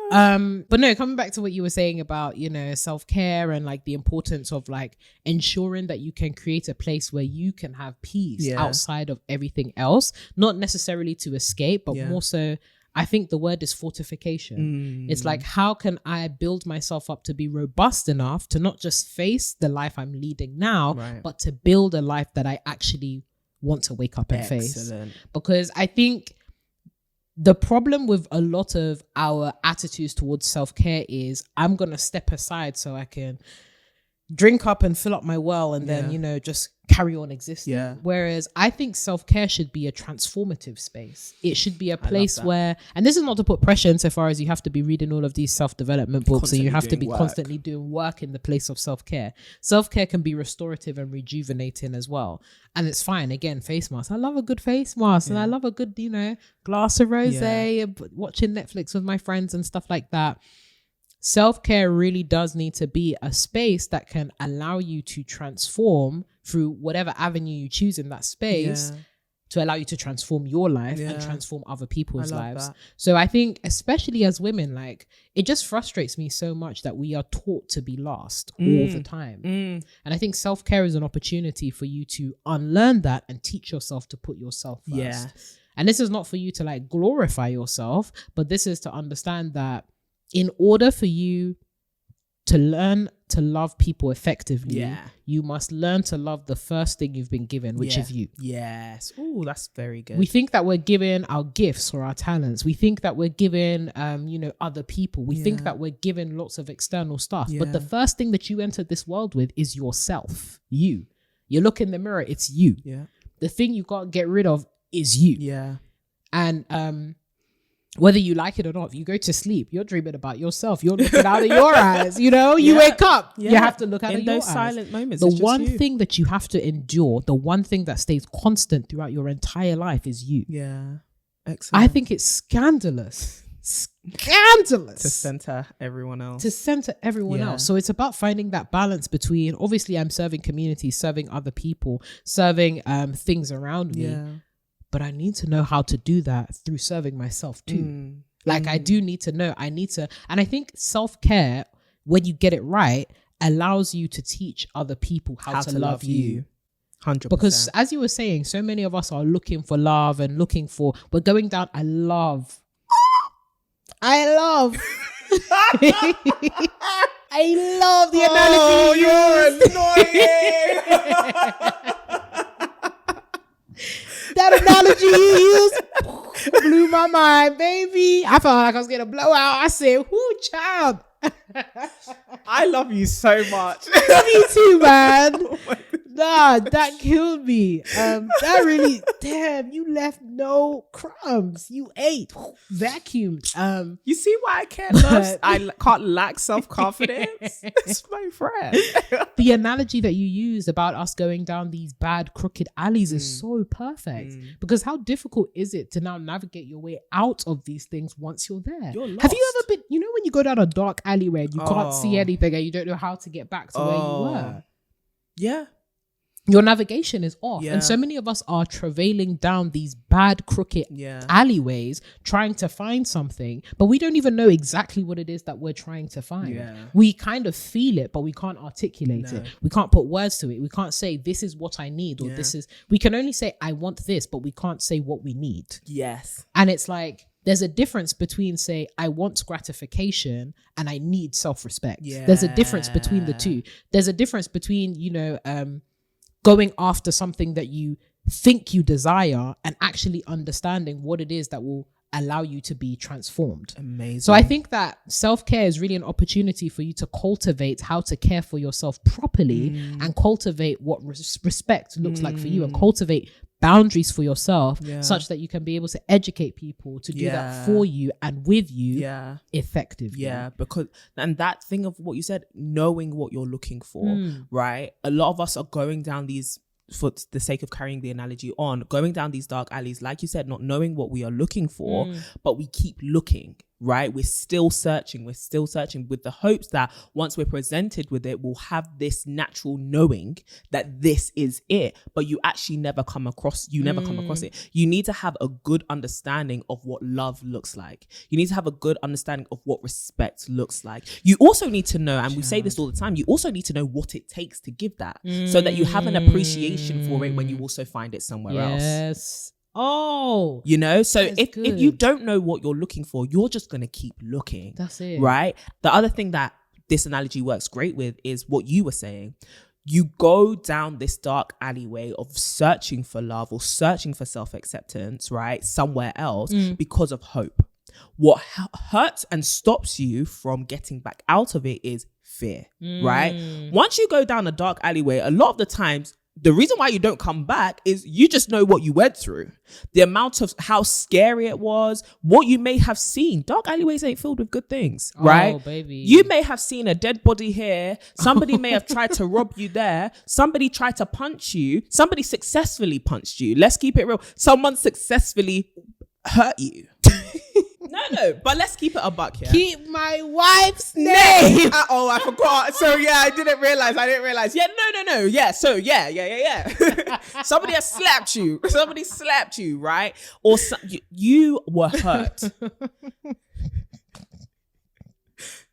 But no, coming back to what you were saying about, you know, self-care and like the importance of like ensuring that you can create a place where you can have peace outside of everything else, not necessarily to escape, but more so, I think the word is fortification. It's like, how can I build myself up to be robust enough to not just face the life I'm leading now, but to build a life that I actually want to wake up and face? Because I think the problem with a lot of our attitudes towards self-care is I'm going to step aside so I can drink up and fill up my well and then, just carry on existing. Yeah. Whereas I think self-care should be a transformative space. It should be a place where, and this is not to put pressure insofar as you have to be reading all of these self-development books and you have to be constantly doing work in the place of self-care. Self-care can be restorative and rejuvenating as well. And it's fine. Again, face masks. I love a good face mask and I love a good, glass of rosé and watching Netflix with my friends and stuff like that. Self-care really does need to be a space that can allow you to transform through whatever avenue you choose in that space to allow you to transform your life and transform other people's lives. So I think, especially as women, like, it just frustrates me so much that we are taught to be last all the time. And I think self-care is an opportunity for you to unlearn that and teach yourself to put yourself first. Yeah. And this is not for you to like glorify yourself, but this is to understand that in order for you to learn to love people effectively, you must learn to love the first thing you've been given, which is you. Yes. Oh, that's very good. We think that we're given our gifts or our talents. We think that we're given, other people. We think that we're given lots of external stuff. But the first thing that you entered this world with is yourself. You look in the mirror, it's you. Yeah. The thing you can't get rid of is you. Yeah. And, whether you like it or not, if you go to sleep, you're dreaming about yourself. You're looking out of your eyes, you wake up. You have to look out of your eyes. In those silent moments, the one thing that you have to endure, the one thing that stays constant throughout your entire life is you. Yeah. Excellent. I think it's scandalous. Scandalous. To center everyone else. So it's about finding that balance between, obviously I'm serving community, serving other people, serving things around me. Yeah. But I need to know how to do that through serving myself too. I do need to know. And I think self-care, when you get it right, allows you to teach other people how to love you. 100%. Because as you were saying, so many of us are looking for love and we're going down. I love. I love the analogy. You're annoying. That analogy you used blew my mind, baby. I felt like I was getting a blowout. I said, "Whoo, child." I love you so much. Love you too, man. Nah, that killed me. That really, damn, you left no crumbs. You ate, vacuumed. You see why I can't love? I can't lack self-confidence. It's my friend. The analogy that you used about us going down these bad, crooked alleys is so perfect. Because how difficult is it to now navigate your way out of these things once you're there? You're lost. Have you ever been, when you go down a dark alleyway and you can't see anything and you don't know how to get back to where you were? Yeah. Your navigation is off. And so many of us are travailing down these bad, crooked alleyways trying to find something, but we don't even know exactly what it is that we're trying to find. We kind of feel it, but we can't articulate it. We can't put words to it. We can't say, this is what I need, or we can only say, I want this, but we can't say what we need. Yes. And it's like, there's a difference between, say, I want gratification and I need self-respect. There's a difference between the two. There's a difference between, going after something that you think you desire and actually understanding what it is that will allow you to be transformed. Amazing. So I think that self-care is really an opportunity for you to cultivate how to care for yourself properly and cultivate what respect looks like for you and cultivate boundaries for yourself such that you can be able to educate people to do that for you and with you effectively. Because and that thing of what you said, knowing what you're looking for, right? A lot of us are going down these, for the sake of carrying the analogy on, going down these dark alleys, like you said, not knowing what we are looking for, but we keep looking, right? We're still searching with the hopes that once we're presented with it, we'll have this natural knowing that this is it, but you actually never come across it. You need to have a good understanding of what love looks like. You need to have a good understanding of what respect looks like. You also need to know, and we say this all the time, you also need to know what it takes to give that so that you have an appreciation for it when you also find it somewhere else. Oh, so if you don't know what you're looking for, you're just going to keep looking. That's it. Right. The other thing that this analogy works great with is what you were saying. you go down this dark alleyway of searching for love or searching for self-acceptance, right, somewhere else because of hope. What hurts and stops you from getting back out of it is fear, right? Once you go down a dark alleyway, a lot of the times, the reason why you don't come back is you just know what you went through. The amount of how scary it was, what you may have seen. Dark alleyways ain't filled with good things, right? Oh, baby. You may have seen a dead body here. Somebody may have tried to rob you there. Somebody tried to punch you. Somebody successfully punched you. Let's keep it real. Someone successfely hurt you. No, but let's keep it a buck here. Keep my wife's name. Oh, I forgot. So yeah, I didn't realize. Yeah, no. Yeah, so yeah. Somebody has slapped you. Somebody slapped you, right? Or you were hurt.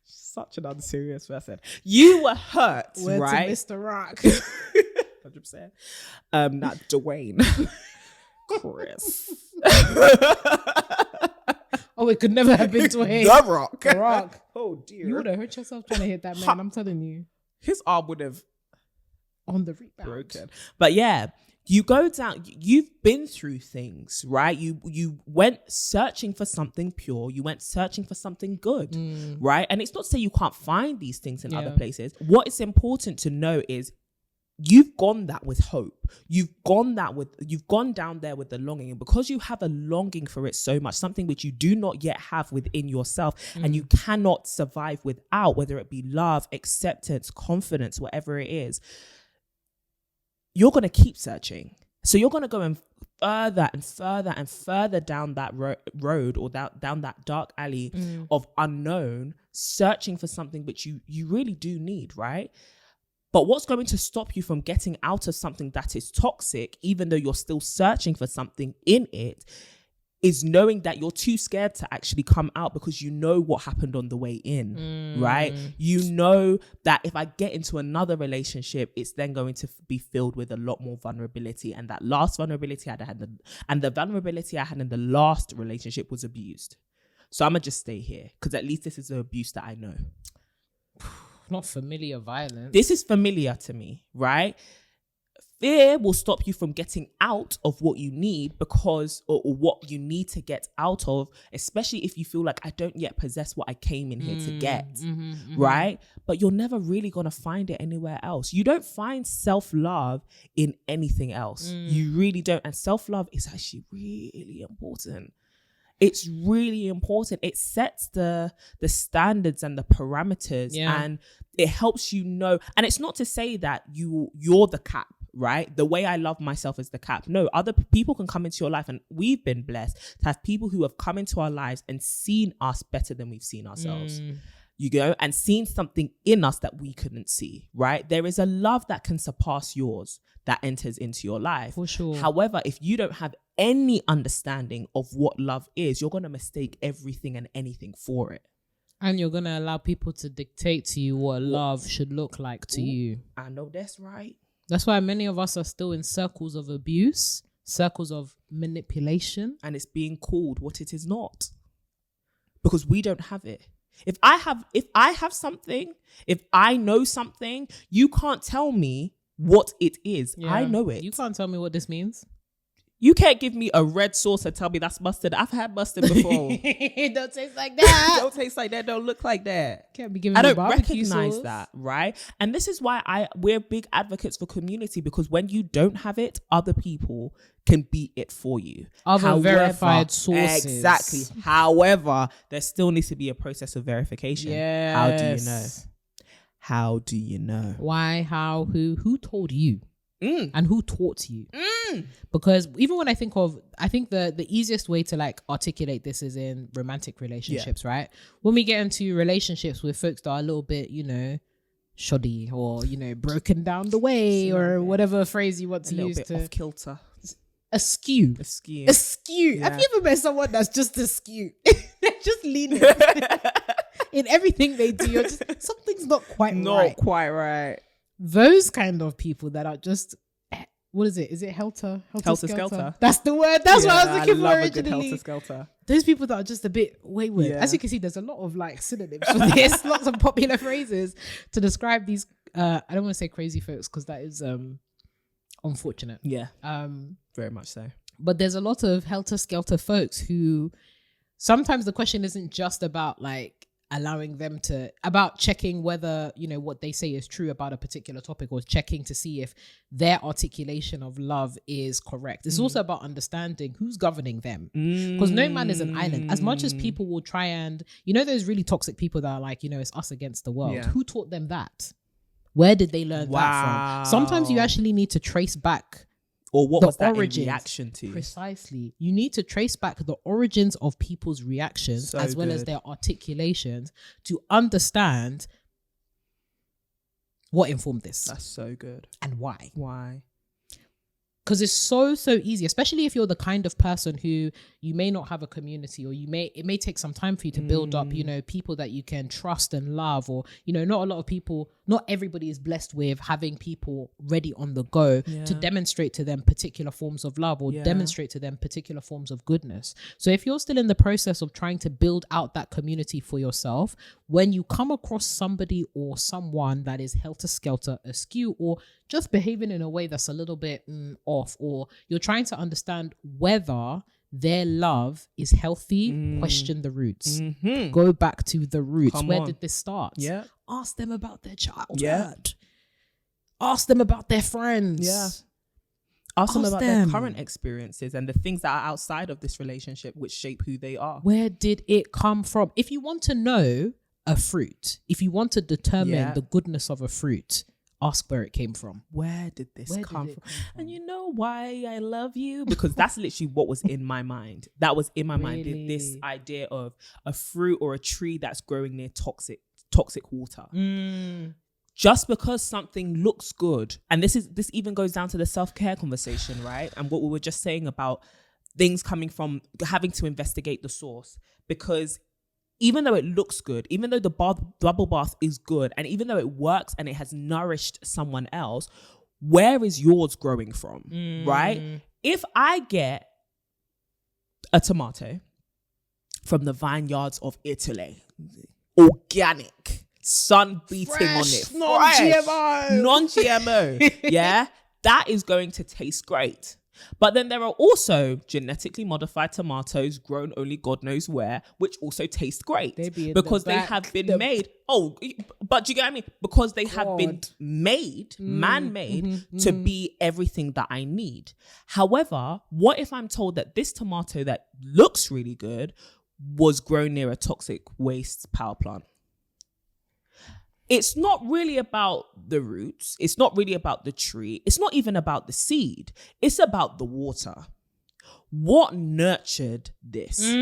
Such an unserious person. You were hurt, Word right? to Mr. Rock. 100%. Not Dwayne. Chris. Oh, it could never have been Dwayne. The Rock. The Rock. Oh dear. You would have hurt yourself trying to hit that man. I'm telling you. His arm would have On the rebound. broken. But yeah, you go down. You've been through things, right? You went searching for something pure. You went searching for something good, right? And it's not to say you can't find these things in other places. What is important to know is you've gone that with hope. You've gone down there with the longing. And because you have a longing for it so much, something which you do not yet have within yourself and you cannot survive without, whether it be love, acceptance, confidence, whatever it is, you're going to keep searching. So you're going to go in further and further and further down that road or down that dark alley of unknown, searching for something which you really do need, right? But what's going to stop you from getting out of something that is toxic, even though you're still searching for something in it, is knowing that you're too scared to actually come out because you know what happened on the way in, right? You know that if I get into another relationship, it's then going to be filled with a lot more vulnerability. And that last vulnerability the vulnerability I had in the last relationship was abused. So I'm going to just stay here because at least this is the abuse that I know. Not familiar violence. This is familiar to me, right? Fear will stop you from getting out of what you need because, or what you need to get out of, especially if you feel like I don't yet possess what I came in here to get, right? But you're never really going to find it anywhere else. You don't find self-love in anything else. You really don't. And self-love is actually really important. It's really important. It sets the standards and the parameters and it helps you know. And it's not to say that you're the cap, right? The way I love myself is the cap. No, other people can come into your life, and we've been blessed to have people who have come into our lives and seen us better than we've seen ourselves. You know, and seen something in us that we couldn't see, right? There is a love that can surpass yours that enters into your life. For sure. However, if you don't have any understanding of what love is, you're going to mistake everything and anything for it. And you're going to allow people to dictate to you what love should look like to you. I know that's right. That's why many of us are still in circles of abuse, circles of manipulation. And it's being called what it is not. Because we don't have it. If I have something, if I know something, you can't tell me what it is. Yeah. I know it. You can't tell me what this means. You can't give me a red sauce and tell me that's mustard. I've had mustard before. It don't taste like that. Don't taste like that. Don't look like that. Can't be giving I me don't barbecue recognize sauce. that, right? And this is why we're big advocates for community, because when you don't have it, other people can be it for you. Other verified sources. Exactly. However, there still needs to be a process of verification. Yes. How do you know? How do you know? Why? How? Who told you? And who taught you? Because even when I think the easiest way to like articulate this is in romantic relationships, right? When we get into relationships with folks that are a little bit, you know, shoddy or, you know, broken down the way or whatever phrase you want to use, to off kilter. Askew. Askew. Yeah. Have you ever met someone that's just askew? They're just leaning. In everything they do, you're just, something's not quite right. Not quite right. Those kind of people that are just, what is it? Is it helter skelter? That's the word. That's what I was looking for originally. Helter skelter. Those people that are just a bit wayward. Yeah. As you can see, there's a lot of like synonyms for this, lots of popular phrases to describe these I don't want to say crazy folks because that is unfortunate. Yeah. Very much so. But there's a lot of helter-skelter folks who sometimes the question isn't just about like allowing them to, about checking whether, you know, what they say is true about a particular topic, or checking to see if their articulation of love is correct. It's also about understanding who's governing them, because no man is an island. As much as people will try and, you know, those really toxic people that are like, you know, it's us against the world. Yeah. Who taught them that? Where did they learn that from? Sometimes you actually need to trace back, or what was that in reaction to? Precisely. You need to trace back the origins of people's reactions as well as their articulations to understand what informed this. That's so good. And why. Why? Because it's so easy, especially if you're the kind of person who you may not have a community, or it may take some time for you to build up, you know, people that you can trust and love, or, you know, not everybody is blessed with having people ready on the go to demonstrate to them particular forms of love, or demonstrate to them particular forms of goodness. So if you're still in the process of trying to build out that community for yourself, when you come across somebody or someone that is helter-skelter, askew, or just behaving in a way that's a little bit off, or you're trying to understand whether their love is healthy, question the roots. Go back to the roots. Where did this start? Yeah. Ask them about their childhood. Yeah. Ask them about their friends. Yeah. Ask them about their current experiences and the things that are outside of this relationship which shape who they are. Where did it come from? If you want to know a fruit, if you want to determine the goodness of a fruit, ask where it came from. Where did this come from? And you know why I love you? Because that's literally what was in my mind. That was in my mind. This idea of a fruit or a tree that's growing near toxic water. Just because something looks good, and this even goes down to the self-care conversation, right? And what we were just saying about things coming from having to investigate the source, because even though it looks good, even though the bubble bath is good, and even though it works and it has nourished someone else, where is yours growing from, right? If I get a tomato from the vineyards of Italy, organic, sun beating on it, non-GMO, yeah, that is going to taste great. But then there are also genetically modified tomatoes grown only God knows where, which also taste great because they have been made. Oh, but you get what I mean? Because they have been made, man-made, to be everything that I need. However, what if I'm told that this tomato that looks really good was grown near a toxic waste power plant? It's not really about the roots. It's not really about the tree. It's not even about the seed. It's about the water. What nurtured this? What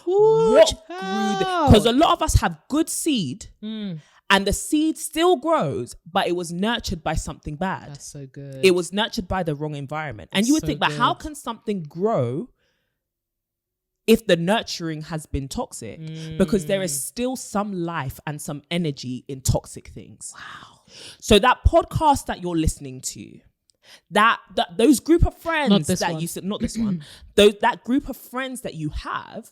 grew this? Because a lot of us have good seed and the seed still grows, but it was nurtured by something bad. That's so good. It was nurtured by the wrong environment. And you would think, but how can something grow if the nurturing has been toxic? Because there is still some life and some energy in toxic things. Wow. So that podcast that you're listening to, that those group of friends that you said, not this one, that group of friends that you have,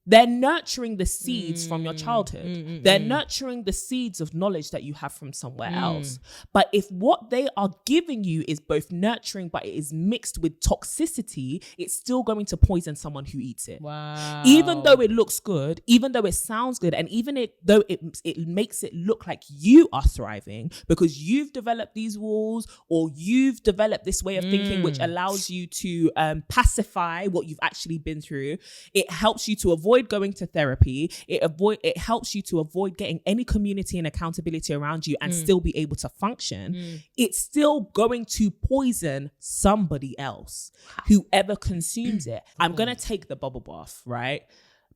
they're nurturing the seeds from your childhood. They're nurturing the seeds of knowledge that you have from somewhere else. But if what they are giving you is both nurturing, but it is mixed with toxicity, it's still going to poison someone who eats it. Wow. Even though it looks good, even though it sounds good, and even though it makes it look like you are thriving because you've developed these walls, or you've developed this way of thinking which allows you to pacify what you've actually been through. It helps you to avoid going to therapy. It helps you to avoid getting any community and accountability around you and still be able to function. It's still going to poison somebody else, whoever consumes it. I'm going to take the bubble bath, right?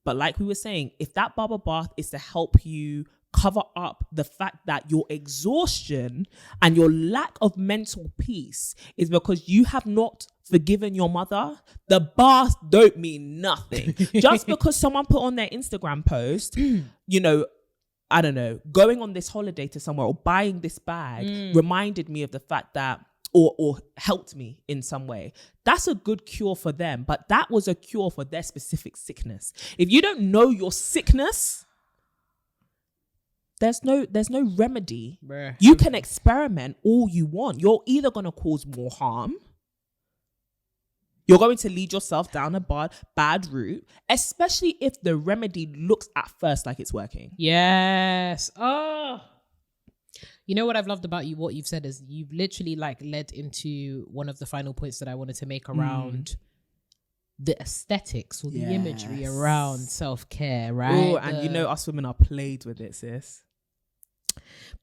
But like we were saying, if that bubble bath is to help you cover up the fact that your exhaustion and your lack of mental peace is because you have not forgiven your mother, the bath don't mean nothing. Just because someone put on their Instagram post, you know, I don't know, going on this holiday to somewhere or buying this bag reminded me of the fact that, or helped me in some way. That's a good cure for them, but that was a cure for their specific sickness. If you don't know your sickness, there's no remedy. Bruh. You can experiment all you want. You're either going to cause more harm. You're going to lead yourself down a bad route, especially if the remedy looks at first like it's working. Yes. Oh. You know what I've loved about you, what you've said is you've literally like led into one of the final points that I wanted to make around the aesthetics or the imagery around self-care, right? Oh, and you know us women are plagued with it, sis.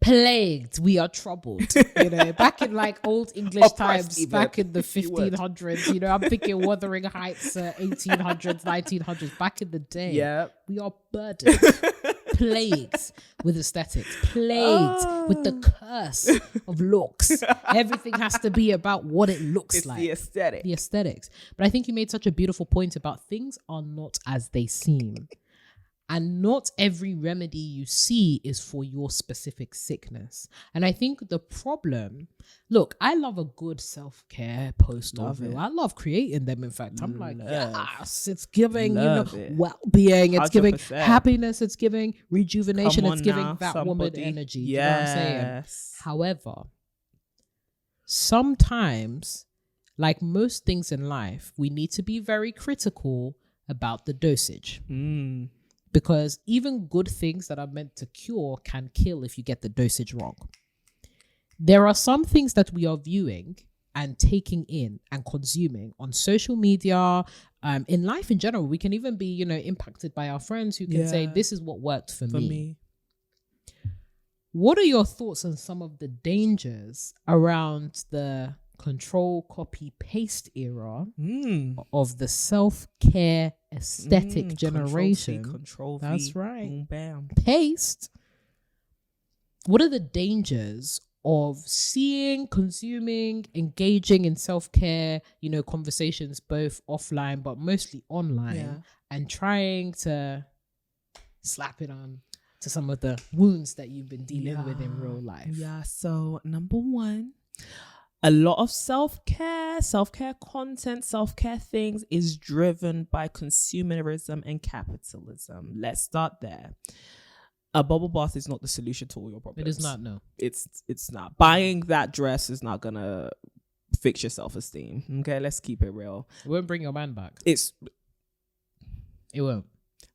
Plagued, we are troubled. You know, back in like old English times, even, back in the 1500s, you know, I'm thinking Wuthering Heights, 1800s, 1900s, back in the day. We are burdened. Plagued with aesthetics, plagued with the curse of looks. Everything has to be about what it looks like. The aesthetics. But I think you made such a beautiful point about things are not as they seem. And not every remedy you see is for your specific sickness. And I think the problem, look, I love a good self-care post or reel. I love creating them. In fact, I'm like, yes, it's giving, well-being. It's 100%. Giving happiness. It's giving rejuvenation. It's giving that woman energy. You know what I'm saying? However, sometimes, like most things in life, we need to be very critical about the dosage. Because even good things that are meant to cure can kill if you get the dosage wrong. There are some things that we are viewing and taking in and consuming on social media, in life in general. We can even be, you know, impacted by our friends who can say, this is what worked for me. What are your thoughts on some of the dangers around the control, copy, paste era of the self-care aesthetic generation? Control V. That's right. Bam. Paste. What are the dangers of seeing, consuming, engaging in self-care, you know, conversations both offline but mostly online, and trying to slap it on to some of the wounds that you've been dealing with in real life? So number one, a lot of self-care content, self-care things is driven by consumerism and capitalism. Let's start there. A bubble bath is not the solution to all your problems. It is not, no. It's not. Buying that dress is not gonna fix your self-esteem. Okay, let's keep it real. It won't bring your man back. It won't.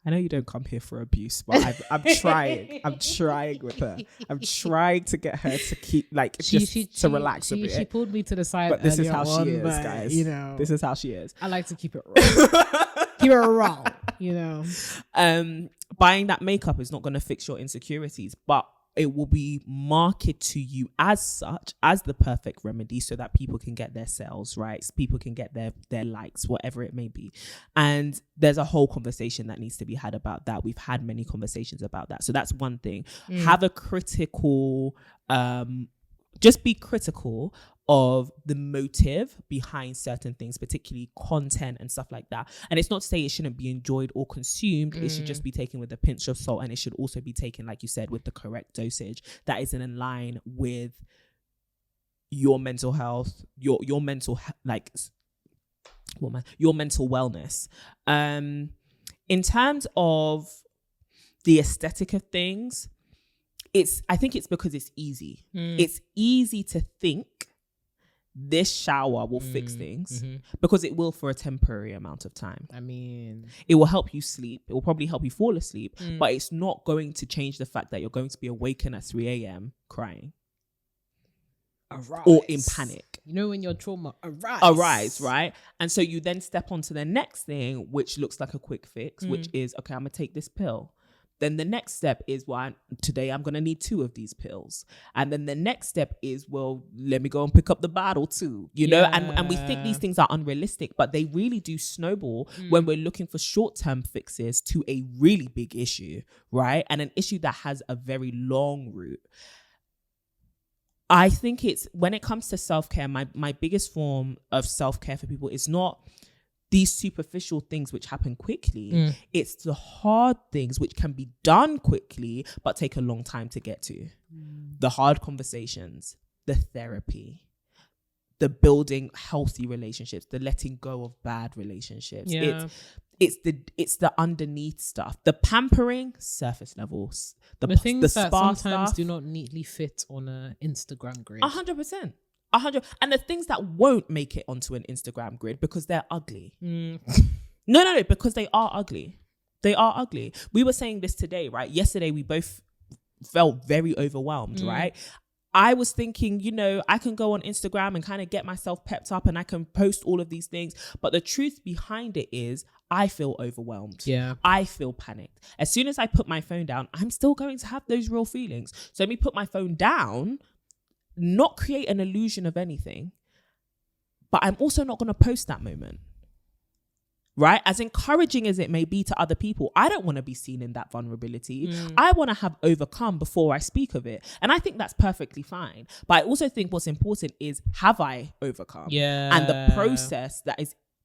I know you don't come here for abuse, but I'm trying. I'm trying with her. I'm trying to get her to keep, like, to relax a bit. She pulled me to the side. But this is how she is, guys. You know, this is how she is. I like to keep it raw. Keep it raw. You know, buying that makeup is not going to fix your insecurities, but it will be marketed to you as such, as the perfect remedy, so that people can get their sales, right? So people can get their likes, whatever it may be. And there's a whole conversation that needs to be had about that. We've had many conversations about that. So that's one thing. Have a critical, just be critical of the motive behind certain things, particularly content and stuff like that. And it's not to say it shouldn't be enjoyed or consumed. It should just be taken with a pinch of salt, and it should also be taken, like you said, with the correct dosage that is in line with your mental health, your mental your mental wellness. In terms of the aesthetic of things, I think it's because it's easy. It's easy to think this shower will fix things, because it will for a temporary amount of time. I mean, it will help you sleep. It will probably help you fall asleep, but it's not going to change the fact that you're going to be awakened at 3 a.m. crying. Arise. Or in panic. You know, when your trauma arise, right? And so you then step on to the next thing, which looks like a quick fix, which is, okay, I'm going to take this pill. Then the next step is, well, today I'm going to need 2 of these pills. And then the next step is, well, let me go and pick up the bottle too, you know? And we think these things are unrealistic, but they really do snowball when we're looking for short-term fixes to a really big issue, right? And an issue that has a very long route. I think it's, when it comes to self-care, my biggest form of self-care for people is not these superficial things which happen quickly. It's the hard things which can be done quickly but take a long time to get to. The hard conversations, the therapy, the building healthy relationships, the letting go of bad relationships. it's the underneath stuff, the pampering, surface levels, the things that spa sometimes stuff. do not neatly fit on a Instagram grid. 100%. 100, and the things that won't make it onto an Instagram grid because they're ugly. No, because they are ugly. They are ugly. We were saying this today, right? Yesterday, we both felt very overwhelmed, right? I was thinking, you know, I can go on Instagram and kind of get myself pepped up and I can post all of these things. But the truth behind it is I feel overwhelmed. Yeah. I feel panicked. As soon as I put my phone down, I'm still going to have those real feelings. So let me put my phone down, not create an illusion of anything, but I'm also not going to post that moment. Right? As encouraging as it may be to other people, I don't want to be seen in that vulnerability. I want to have overcome before I speak of it. And I think that's perfectly fine. But I also think what's important is, have I overcome? Yeah. And the process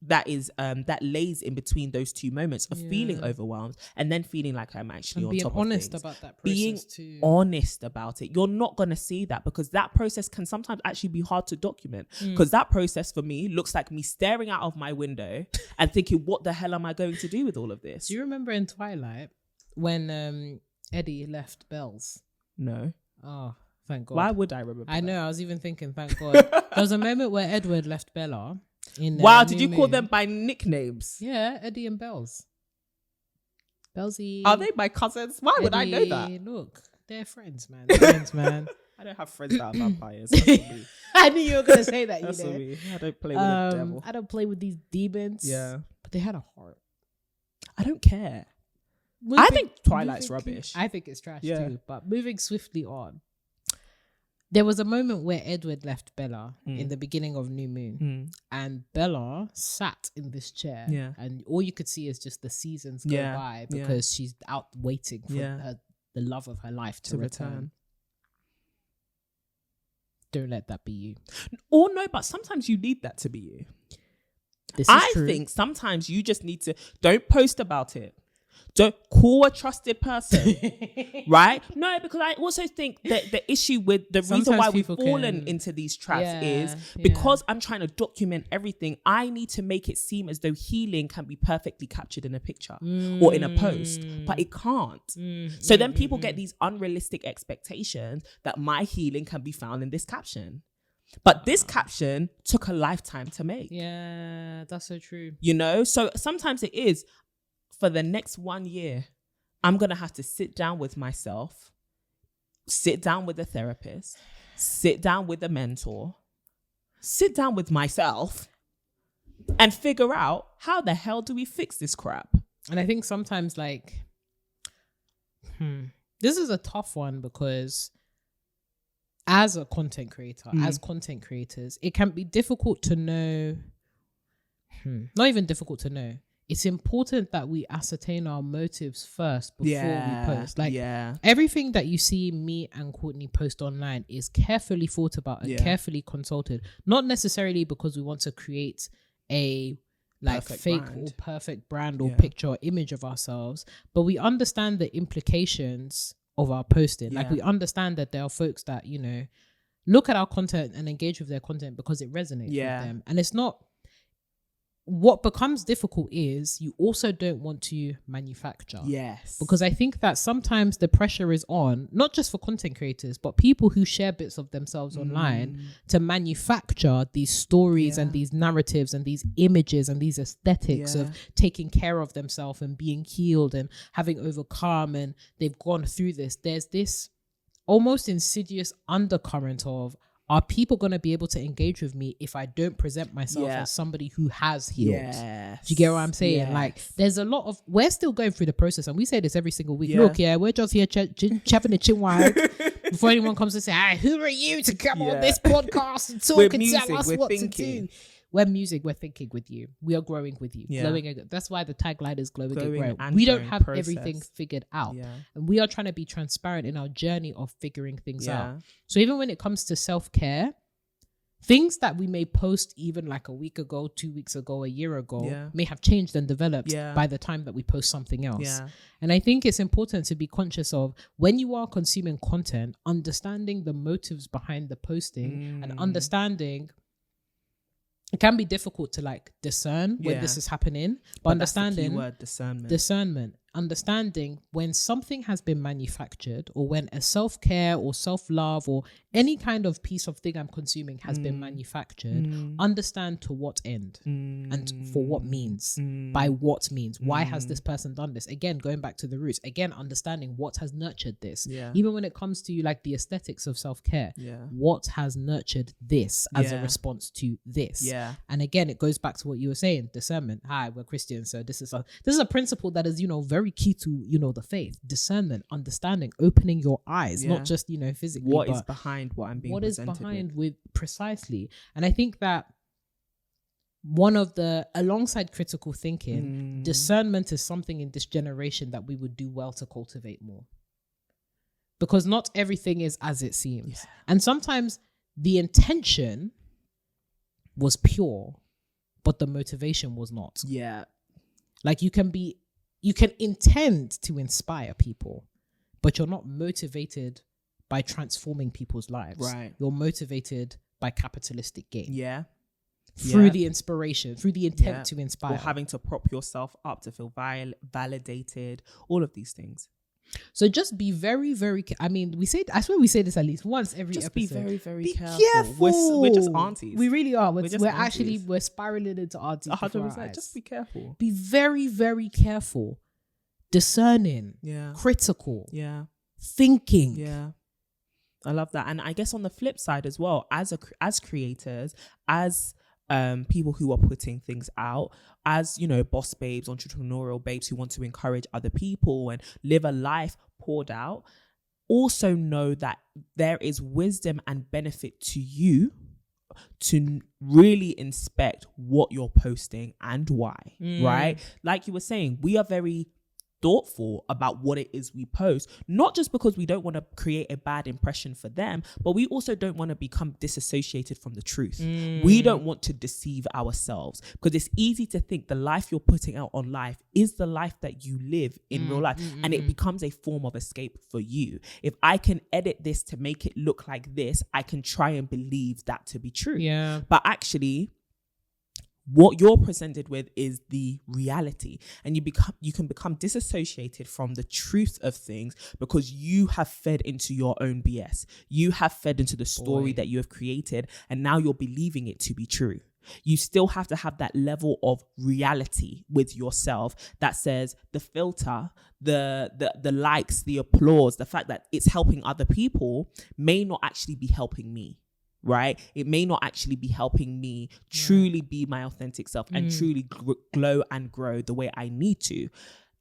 that lays in between those two moments of feeling overwhelmed and then feeling like I'm actually and on being top honest of things. about that process being too. honest about it. You're not going to see that because that process can sometimes actually be hard to document, because that process for me looks like me staring out of my window and thinking, what the hell am I going to do with all of this? Do you remember in Twilight when Eddie left Bells? No. Oh, thank God. Why would I remember I that? know, I was even thinking, thank God. There was a moment where Edward left Bella. Wow, did you call them by nicknames? Yeah, Eddie and Bells. Bellsy. Are they my cousins? Why would I know that? Look, they're friends, man. Friends, man. I don't have friends that are vampires. I knew you were going to say that, That's you know. me. I don't play with the devil. I don't play with these demons. Yeah. But they had a heart. I don't care. I think Twilight's rubbish. I think it's trash too. But moving swiftly on. There was a moment where Edward left Bella in the beginning of New Moon, and Bella sat in this chair, and all you could see is just the seasons go by because she's out waiting for the love of her life to return. Don't let that be you. Or no, but sometimes you need that to be you. I think sometimes you just need to, don't post about it. Don't call a trusted person, right? No, because I also think that the issue with the reason why we've fallen into these traps is because I'm trying to document everything. I need to make it seem as though healing can be perfectly captured in a picture or in a post, but it can't. So then people get these unrealistic expectations that my healing can be found in this caption. But this caption took a lifetime to make. Yeah, that's so true. You know, so sometimes it is, for the next 1 year, I'm going to have to sit down with myself, sit down with a therapist, sit down with a mentor, sit down with myself and figure out how the hell do we fix this crap? And I think sometimes like, this is a tough one because as a content creator, as content creators, it can be difficult to know, not even difficult to know. It's important that we ascertain our motives first before we post. Like everything that you see me and Courtney post online is carefully thought about and carefully consulted. Not necessarily because we want to create a like perfect fake brand. Or perfect brand or picture or image of ourselves, but we understand the implications of our posting. Like we understand that there are folks that, you know, look at our content and engage with their content because it resonates with them. And it's not, what becomes difficult is you also don't want to manufacture. Yes. Because I think that sometimes the pressure is on, not just for content creators, but people who share bits of themselves online to manufacture these stories and these narratives and these images and these aesthetics of taking care of themselves and being healed and having overcome and they've gone through this. There's this almost insidious undercurrent of, are people going to be able to engage with me if I don't present myself as somebody who has healed? Yes. Do you get what I'm saying? Yes. Like, there's a lot of, we're still going through the process, and we say this every single week. Look, we're just here chatting a chin wag before anyone comes to say, hey, who are you to come on this podcast and talk and tell us what to do? We're music, we're thinking with you. We are growing with you. Glowing. That's why the tagline is glowing and grow. We don't have everything figured out. And we are trying to be transparent in our journey of figuring things out. So even when it comes to self-care, things that we may post even like a week ago, 2 weeks ago, a year ago, may have changed and developed by the time that we post something else. And I think it's important to be conscious of, when you are consuming content, understanding the motives behind the posting and understanding it can be difficult to like discern when this is happening, but understanding word, discernment, understanding when something has been manufactured, or when a self-care or self-love or any kind of piece of thing I'm consuming has been manufactured, understand to what end and for what means, by what means, why has this person done this? Again, going back to the roots, again, understanding what has nurtured this. Even when it comes to like the aesthetics of self-care, what has nurtured this as a response to this? And again, it goes back to what you were saying, discernment. Hi, we're Christians, so this is a principle that is, you know, very key to, you know, the faith. Discernment, understanding, opening your eyes, not just, you know, physically, what is behind what I'm being what is presented behind with precisely. And I think that one of the, alongside critical thinking, discernment is something in this generation that we would do well to cultivate more, because not everything is as it seems, and sometimes the intention was pure but the motivation was not. Like you can intend to inspire people, but you're not motivated by transforming people's lives. Right. You're motivated by capitalistic gain. Through the inspiration, through the intent to inspire. Or having to prop yourself up to feel validated, all of these things. So just be very, very, I mean, I swear we say this at least once every episode. Be very, very careful. We're just aunties. We really are. We're spiraling into aunties. 100%. Just be careful. Be very, very careful. Discerning. Critical. Thinking. I love that. And I guess on the flip side as well, as creators, as people who are putting things out, as, you know, boss babes, entrepreneurial babes who want to encourage other people and live a life poured out, also know that there is wisdom and benefit to you to really inspect what you're posting and why, right? Like you were saying, we are very thoughtful about what it is we post, not just because we don't want to create a bad impression for them, but we also don't want to become disassociated from the truth. We don't want to deceive ourselves, because it's easy to think the life you're putting out on life is the life that you live in real life, and it becomes a form of escape for you. If I can edit this to make it look like this, I can try and believe that to be true. But actually, what you're presented with is the reality, and you can become disassociated from the truth of things because you have fed into your own BS. You have fed into the story that you have created, and now you're believing it to be true. You still have to have that level of reality with yourself that says the filter, the likes, the applause, the fact that it's helping other people may not actually be helping me. Right? It may not actually be helping me truly be my authentic self and truly glow and grow the way I need to.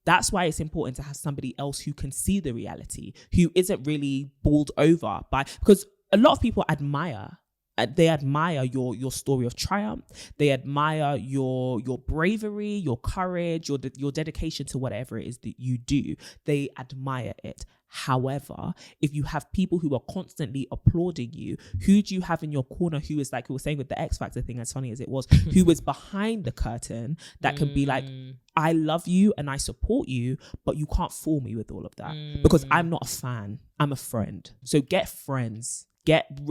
That's why it's important to have somebody else who can see the reality, who isn't really bowled over by, because a lot of people admire your story of triumph. They admire your bravery, your courage, your dedication to whatever it is that you do. They admire it. However, if you have people who are constantly applauding you, who do you have in your corner who is, like we were saying with the X Factor thing, as funny as it was, who is behind the curtain that can be like, I love you and I support you, but you can't fool me with all of that because I'm not a fan, I'm a friend. So get friends.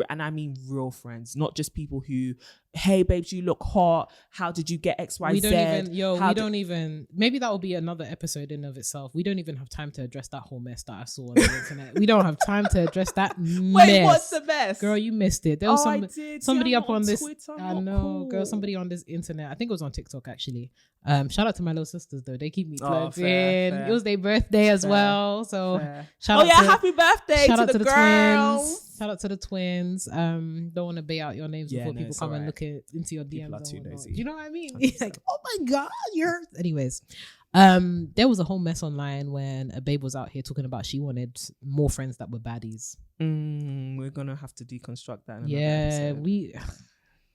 And I mean real friends, not just people who, hey babes, you look hot, how did you get XYZ? Maybe that will be another episode in of itself. We don't even have time to address that whole mess that I saw on the internet. We don't have time to address that mess. Wait, what's the mess? Girl, you missed it. There was somebody up on this Twitter, I know, cool. Girl, somebody on this internet, I think it was on TikTok actually. Shout out to my little sisters though, they keep me plugged in. Fair. It was their birthday as well, so shout out happy birthday to the girls. Twins. Shout out to the twins. Don't want to bay out your names before people come and look into your DMs. Do you know what I mean? It's like, oh my God, anyways. There was a whole mess online when a babe was out here talking about she wanted more friends that were baddies. We're gonna have to deconstruct that.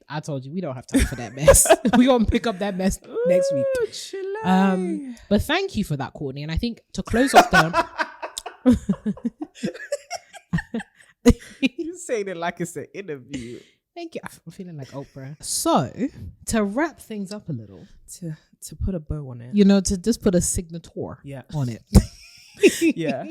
I told you we don't have time for that mess. We're gonna pick up that mess next week. But thank you for that, Courtney. And I think to close off You saying it like it's an interview. Thank you. I'm feeling like Oprah. So to wrap things up a little, to put a bow on it, to just put a signature on it. Yeah.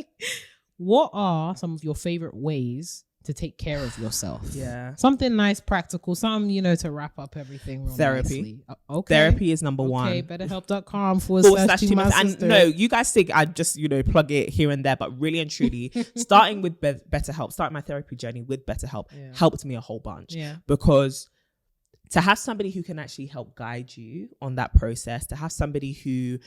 What are some of your favorite ways to take care of yourself. Yeah. Something nice, practical, something, you know, to wrap up everything real Therapy. nicely. Okay. Therapy is number one. Okay, betterhelp.com/2 and no, you guys think I just, you know, plug it here and there, but really and truly, starting with BetterHelp, starting my therapy journey with BetterHelp helped me a whole bunch. Yeah. Because to have somebody who can actually help guide you on that process, to have somebody who,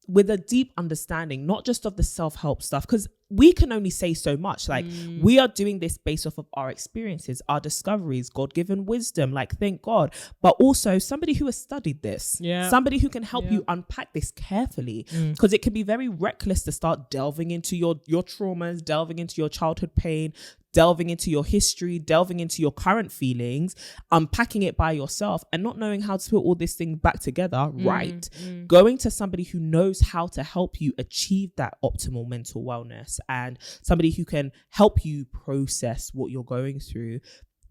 with a deep understanding, not just of the self-help stuff, because we can only say so much. Like, we are doing this based off of our experiences, our discoveries, God-given wisdom, like, thank God. But also somebody who has studied this, somebody who can help you unpack this carefully, because it can be very reckless to start delving into your traumas, delving into your childhood pain, delving into your history, delving into your current feelings, unpacking it by yourself and not knowing how to put all this thing back together, right? Going to somebody who knows how to help you achieve that optimal mental wellness and somebody who can help you process what you're going through.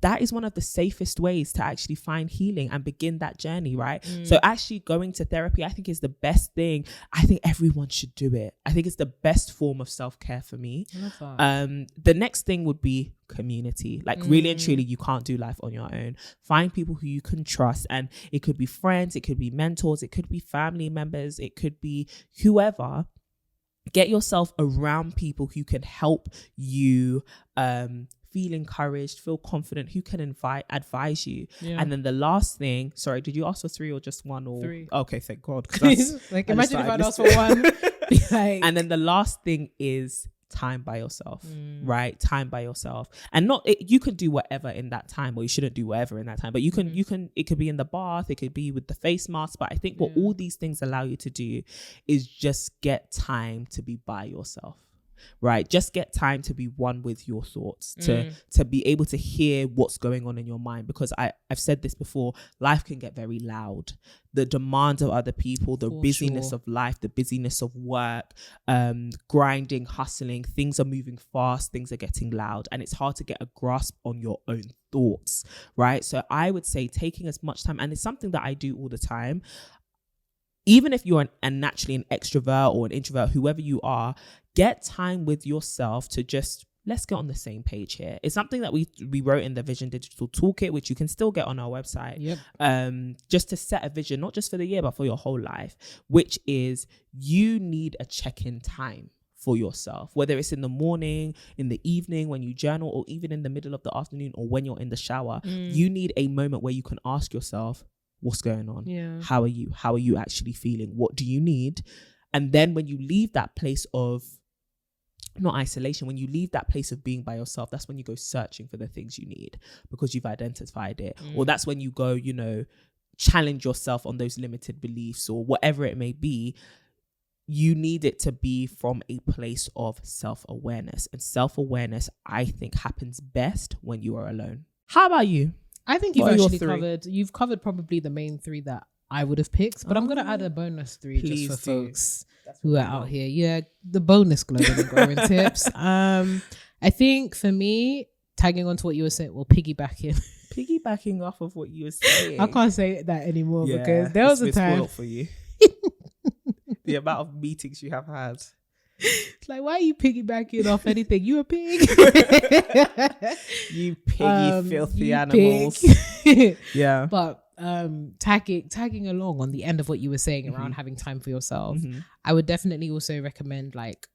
That is one of the safest ways to actually find healing and begin that journey, right? So actually going to therapy, I think, is the best thing. I think everyone should do it. I think it's the best form of self-care for me. The next thing would be community. Like, really and truly, you can't do life on your own. Find people who you can trust, and it could be friends, it could be mentors, it could be family members, it could be whoever. Get yourself around people who can help you feel encouraged, feel confident, who can advise you. And then the last thing, sorry, did you ask for 3 or just 1? Or 3. Okay, thank God. Like, imagine if I'd asked for 1. Like, and then the last thing is time by yourself, right? Time by yourself. And not you could do whatever in that time, or you shouldn't do whatever in that time, but you can it could be in the bath, it could be with the face mask. But I think what all these things allow you to do is just get time to be by yourself. Right, just get time to be one with your thoughts, to be able to hear what's going on in your mind, because I've said this before, life can get very loud. The demands of other people, the busyness of life, the busyness of work, grinding, hustling, things are moving fast, things are getting loud, and it's hard to get a grasp on your own thoughts, right? So I would say taking as much time, and it's something that I do all the time. Even if you're naturally an extrovert or an introvert, whoever you are, get time with yourself to just, let's get on the same page here. It's something that we wrote in the Vision Digital Toolkit, which you can still get on our website. Just to set a vision, not just for the year, but for your whole life, which is you need a check-in time for yourself, whether it's in the morning, in the evening, when you journal, or even in the middle of the afternoon, or when you're in the shower. You need a moment where you can ask yourself, what's going on? How are you? How are you actually feeling? What do you need? And then when you leave that place of, not isolation, when you leave that place of being by yourself, that's when you go searching for the things you need, because you've identified it. Or that's when you go, you know, challenge yourself on those limited beliefs or whatever it may be. You need it to be from a place of self-awareness. And self-awareness, I think, happens best when you are alone. How about you? I think you've covered probably the main 3 that I would have picked, but I'm going to add a bonus 3 just for folks who are out here. Yeah, the bonus global and growing tips. I think for me, tagging on to what you were saying, piggybacking off of what you were saying. I can't say that anymore because there was a time for you. The amount of meetings you have had. It's like, why are you piggybacking off anything? You a pig. You piggy, filthy animals. Yeah. But tagging along on the end of what you were saying around having time for yourself, I would definitely also recommend like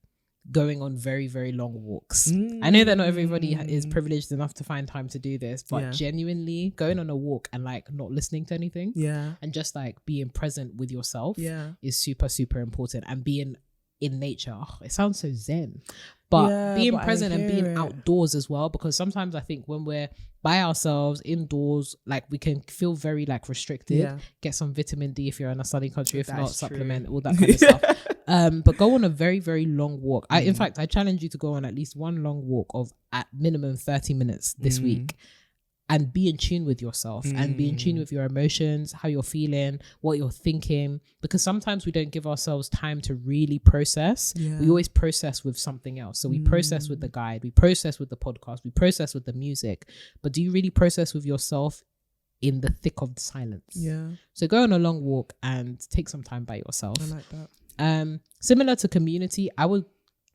going on very, very long walks. I know that not everybody is privileged enough to find time to do this, but genuinely going on a walk and like not listening to anything and just like being present with yourself is super, super important. And being in nature, it sounds so zen, but being present and being outdoors as well, because sometimes I think when we're by ourselves indoors, like we can feel very like restricted. Get some vitamin D if you're in a sunny country, if not supplement, all that kind of stuff. But go on a very, very long walk. In fact, I challenge you to go on at least one long walk of at minimum 30 minutes this week, and be in tune with yourself and be in tune with your emotions, how you're feeling, what you're thinking, because sometimes we don't give ourselves time to really process. We always process with something else. So we process with the guide, we process with the podcast, we process with the music, but do you really process with yourself in the thick of the silence? So go on a long walk and take some time by yourself. I like that. Similar to community, I would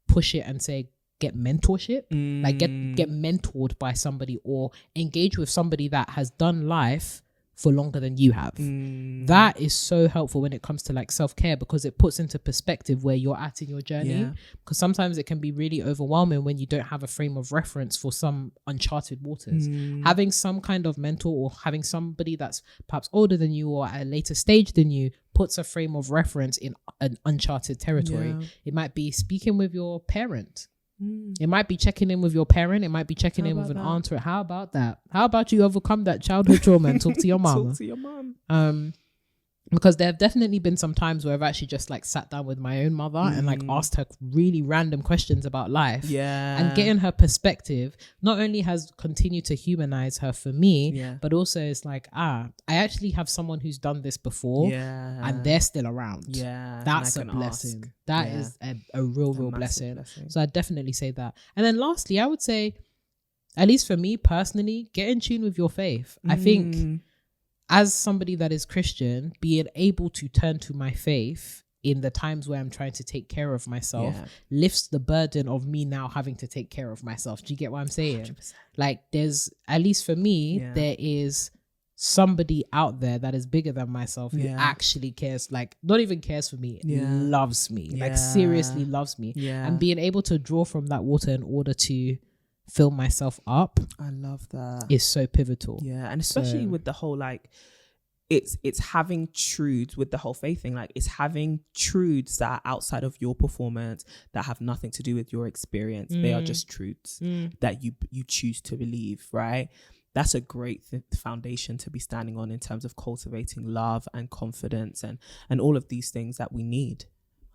push it and say get mentorship, like get mentored by somebody or engage with somebody that has done life for longer than you have. That is so helpful when it comes to like self-care, because it puts into perspective where you're at in your journey. Because sometimes it can be really overwhelming when you don't have a frame of reference for some uncharted waters. Having some kind of mentor or having somebody that's perhaps older than you or at a later stage than you puts a frame of reference in an uncharted territory. It might be speaking with your parent. It might be checking in with your parent. It might be checking in with an aunt. Or how about that? How about you overcome that childhood trauma and talk to your mama? Talk to your mom. Because there have definitely been some times where I've actually just like sat down with my own mother and like asked her really random questions about life. And getting her perspective not only has continued to humanize her for me, but also it's like, I actually have someone who's done this before and they're still around. That's a blessing. Ask. That is a real blessing. So I definitely say that. And then lastly, I would say, at least for me personally, get in tune with your faith. I think as somebody that is Christian, being able to turn to my faith in the times where I'm trying to take care of myself lifts the burden of me now having to take care of myself. Do you get what I'm saying? 100%. Like there's, at least for me, there is somebody out there that is bigger than myself who actually cares, like not even cares for me, loves me, like seriously loves me. And being able to draw from that water in order to fill myself up, I love that, is so pivotal. And especially with the whole like it's having truths with the whole faith thing, like it's having truths that are outside of your performance, that have nothing to do with your experience. They are just truths that you choose to believe, right? That's a great foundation to be standing on in terms of cultivating love and confidence and all of these things that we need.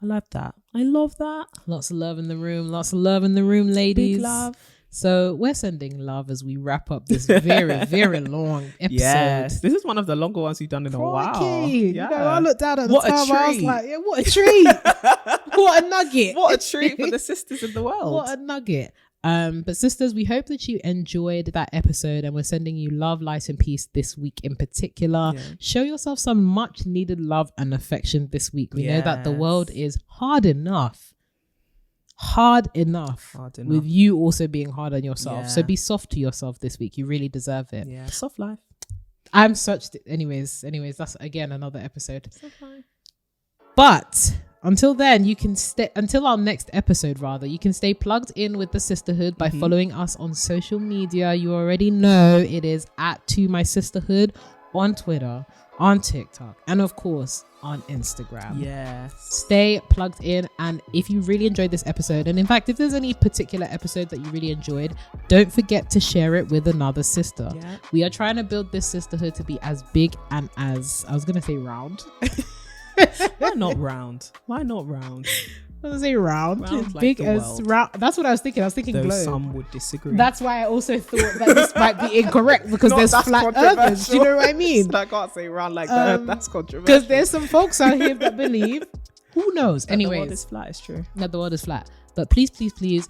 I love that. I love that. Lots of love in the room. Lots of love in the room, ladies. Big love. So we're sending love as we wrap up this very, very long episode. Yes, this is one of the longer ones we've done in a while. Yeah. You know, I looked down at the time, I was like, yeah, what a treat. What a nugget. What a treat for the sisters in the world. What a nugget. But sisters, we hope that you enjoyed that episode, and we're sending you love, light and peace this week in particular. Show yourself some much needed love and affection this week. We know that the world is hard enough with you also being hard on yourself. So be soft to yourself this week. You really deserve it. Soft life. I'm such anyways, that's again another episode. But until then, you can stay until our next episode rather. You can stay plugged in with the Sisterhood by following us on social media. You already know it is at To My Sisterhood on Twitter, on TikTok, and of course on Instagram. Stay plugged in, and if you really enjoyed this episode, and in fact if there's any particular episode that you really enjoyed, don't forget to share it with another sister. We are trying to build this sisterhood to be as big and as, I was gonna say round. Why not round? I was say round, like big as round. That's what I was thinking. I was thinking globe. Some would disagree. That's why I also thought that this might be incorrect, because there's flat earthers. Do you know what I mean? I can't say round like that. That's controversial. Because there's some folks out here that believe. Who knows? Anyways, the world is flat. It's true. That the world is flat. But please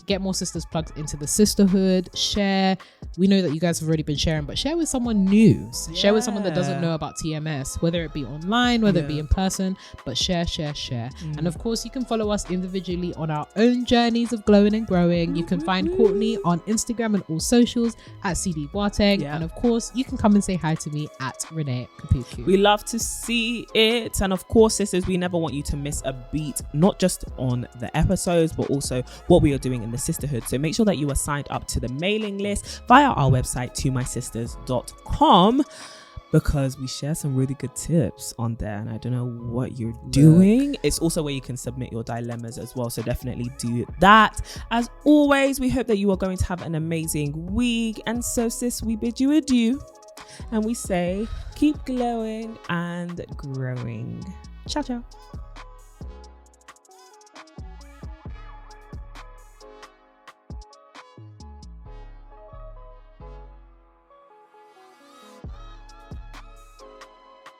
get more sisters plugged into the Sisterhood. Share. We know that you guys have already been sharing, but share with someone new. Share with someone that doesn't know about TMS, whether it be online, whether it be in person, but share. And of course, you can follow us individually on our own journeys of glowing and growing. You can find Courtney on Instagram and all socials at CD Boateng. And of course, you can come and say hi to me at Renee Kapuku. We love to see it. And of course, sisters, we never want you to miss a beat, not just on the episodes, but also what we are doing in the Sisterhood. So make sure that you are signed up to the mailing list via our website, tomysisters.com, because we share some really good tips on there, and I don't know what you're doing. It's also where you can submit your dilemmas as well, so definitely do that. As always, we hope that you are going to have an amazing week, and so sis, we bid you adieu, and we say keep glowing and growing. Ciao.